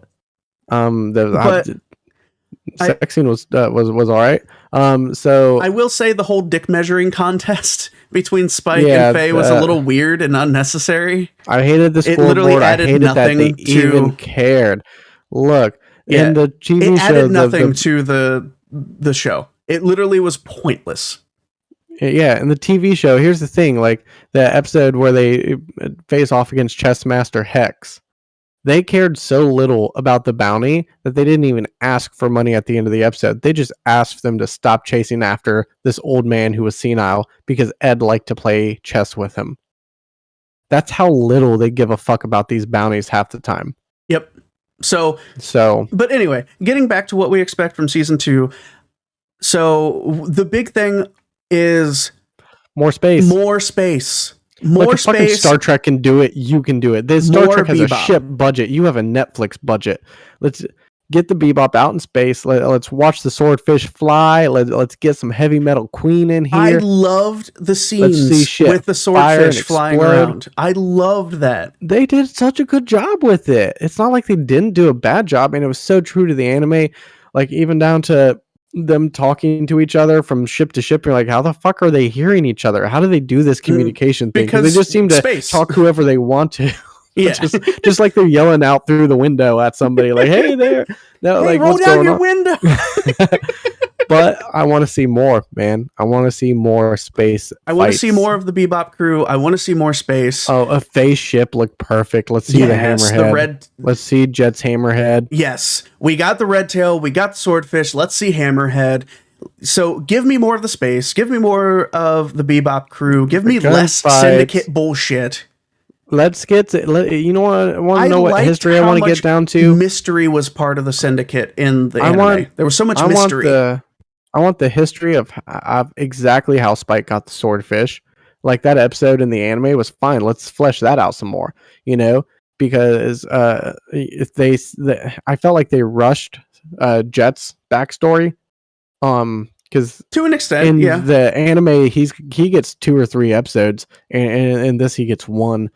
The sex scene was all right. So I will say the whole dick measuring contest between Spike and Faye was a little weird and unnecessary. I hated the scoreboard. I hated that they even cared. Look, in the TV show, it added nothing to the show. It literally was pointless. Yeah, in the TV show, here's the thing, like the episode where they face off against Chess Master Hex. They cared so little about the bounty that they didn't even ask for money at the end of the episode. They just asked them to stop chasing after this old man who was senile because Ed liked to play chess with him. That's how little they give a fuck about these bounties half the time. Yep. So, but anyway, getting back to what we expect from season 2. So the big thing is more space. More space. Fucking Star Trek can do it. You can do it. This Star Trek has Bebop. A ship budget. You have a Netflix budget. Let's get the Bebop out in space. Let's watch the swordfish fly. Let's get some heavy metal Queen in here. I loved the scenes with the swordfish flying around. I loved that. They did such a good job with it. It's not like they didn't do a bad job, and it was so true to the anime. Like even down to them talking to each other from ship to ship. You're like, how the fuck are they hearing each other? How do they do this communication thing? Because they just seem to talk whoever they want to. Yeah, just like they're yelling out through the window at somebody, like, "Hey there!" No, hey, like, roll what's down going your on? window. But I want to see more, man. I want to see more space. I want to see more of the Bebop crew. I want to see more space. Oh, a phase ship looked perfect. Let's see the hammerhead. The red. Let's see Jet's hammerhead. Yes, we got the red tail. We got the swordfish. Let's see hammerhead. So give me more of the space. Give me more of the Bebop crew. Give me less syndicate bullshit. Let's get to, you know what? I want to know what history I want to get down to. Mystery was part of the syndicate in the anime. There was so much mystery. I want the history of exactly how Spike got the swordfish. Like that episode in the anime was fine. Let's flesh that out some more, you know, because if I felt like they rushed Jet's backstory. Because to an extent, in the anime, he gets 2 or 3 episodes, and in this he gets 1.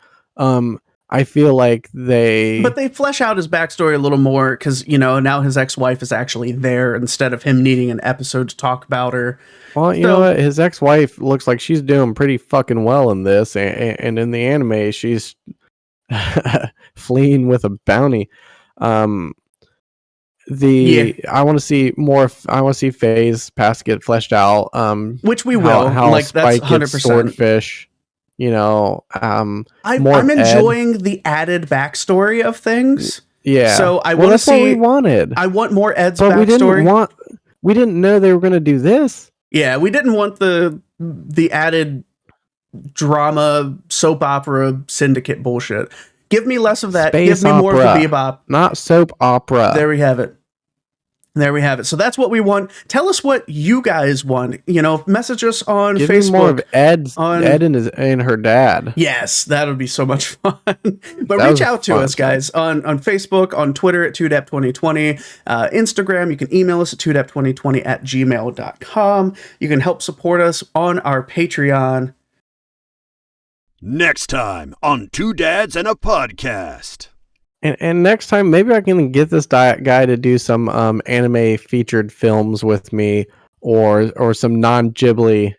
I feel like but they flesh out his backstory a little more because, you know, now his ex-wife is actually there instead of him needing an episode to talk about her. Well, you know what? His ex-wife looks like she's doing pretty fucking well in this, and in the anime, she's fleeing with a bounty. I want to see more. I want to see Faye's past get fleshed out. Which we will. How like Spike that's 100%. Gets swordfish. You know, I'm enjoying the added backstory of things. Yeah. So I want to see. What we wanted. I want more Ed's but backstory. We didn't know they were going to do this. Yeah, we didn't want the added drama, soap opera, syndicate bullshit. Give me less of that. Space Give me more opera, of the Bebop. Not soap opera. There we have it. So that's what we want. Tell us what you guys want. You know, message us on Give Facebook. Me more of Ed and her dad. Yes, that would be so much fun. But reach out to us, guys, on Facebook, on Twitter at 2dap2020, Instagram. You can email us at 2dap2020@gmail.com. You can help support us on our Patreon. Next time on Two Dads and a Podcast. And next time, maybe I can get this guy to do some anime featured films with me, or some non-Ghibli.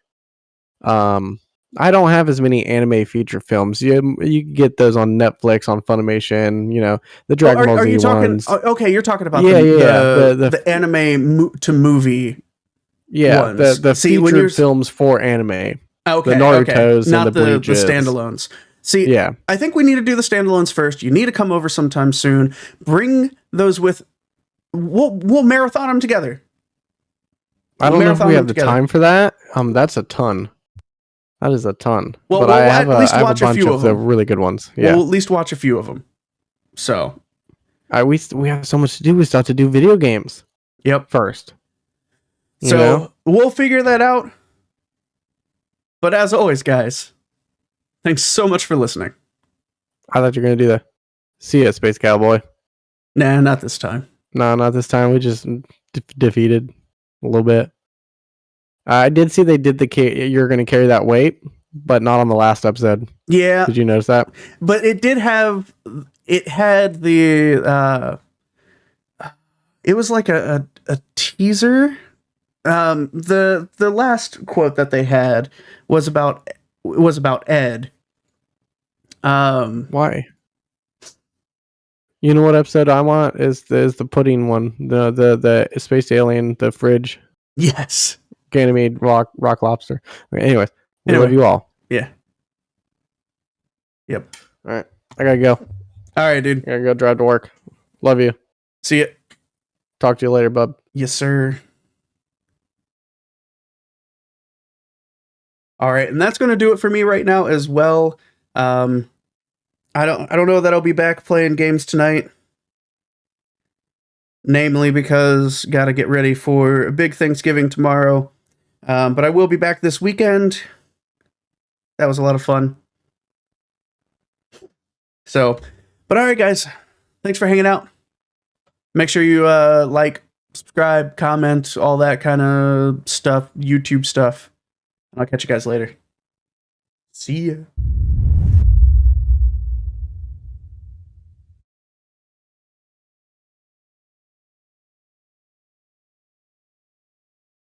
I don't have as many anime feature films. You can get those on Netflix, on Funimation. You know, the Dragon Ball Z ones. Okay, you're talking about the anime to movie. Yeah, ones. the featured films for anime. Okay, the Naruto's not and the Bleaches. The standalones. See, yeah. I think we need to do the standalones first. You need to come over sometime soon. Bring those with. We'll marathon them together. I don't know if we have the time for that. That's a ton. That is a ton. Well, but I have a bunch of the really good ones. Yeah, we'll at least watch a few of them. So, we have so much to do. We still have to do video games. Yep. First. So we'll figure that out. But as always, guys, thanks so much for listening. I thought you were going to do that. See ya, Space Cowboy. Nah, not this time. No, not this time. We just defeated a little bit. I did see they did you're going to carry that weight, but not on the last episode. Yeah. Did you notice that? But it had the, it was like a teaser. The last quote that they had was about Ed. Why? You know what episode I want is the pudding one, the space alien, the fridge. Yes. Ganymede rock lobster. Okay, anyways, we love you all. Yeah. Yep. All right, I gotta go. All right, dude. I gotta go drive to work. Love you. See ya. Talk to you later, bub. Yes, sir. All right, and that's going to do it for me right now as well. I don't know that I'll be back playing games tonight. Namely because got to get ready for a big Thanksgiving tomorrow. But I will be back this weekend. That was a lot of fun. So, but all right, guys. Thanks for hanging out. Make sure you like, subscribe, comment, all that kind of stuff, YouTube stuff. I'll catch you guys later. See ya.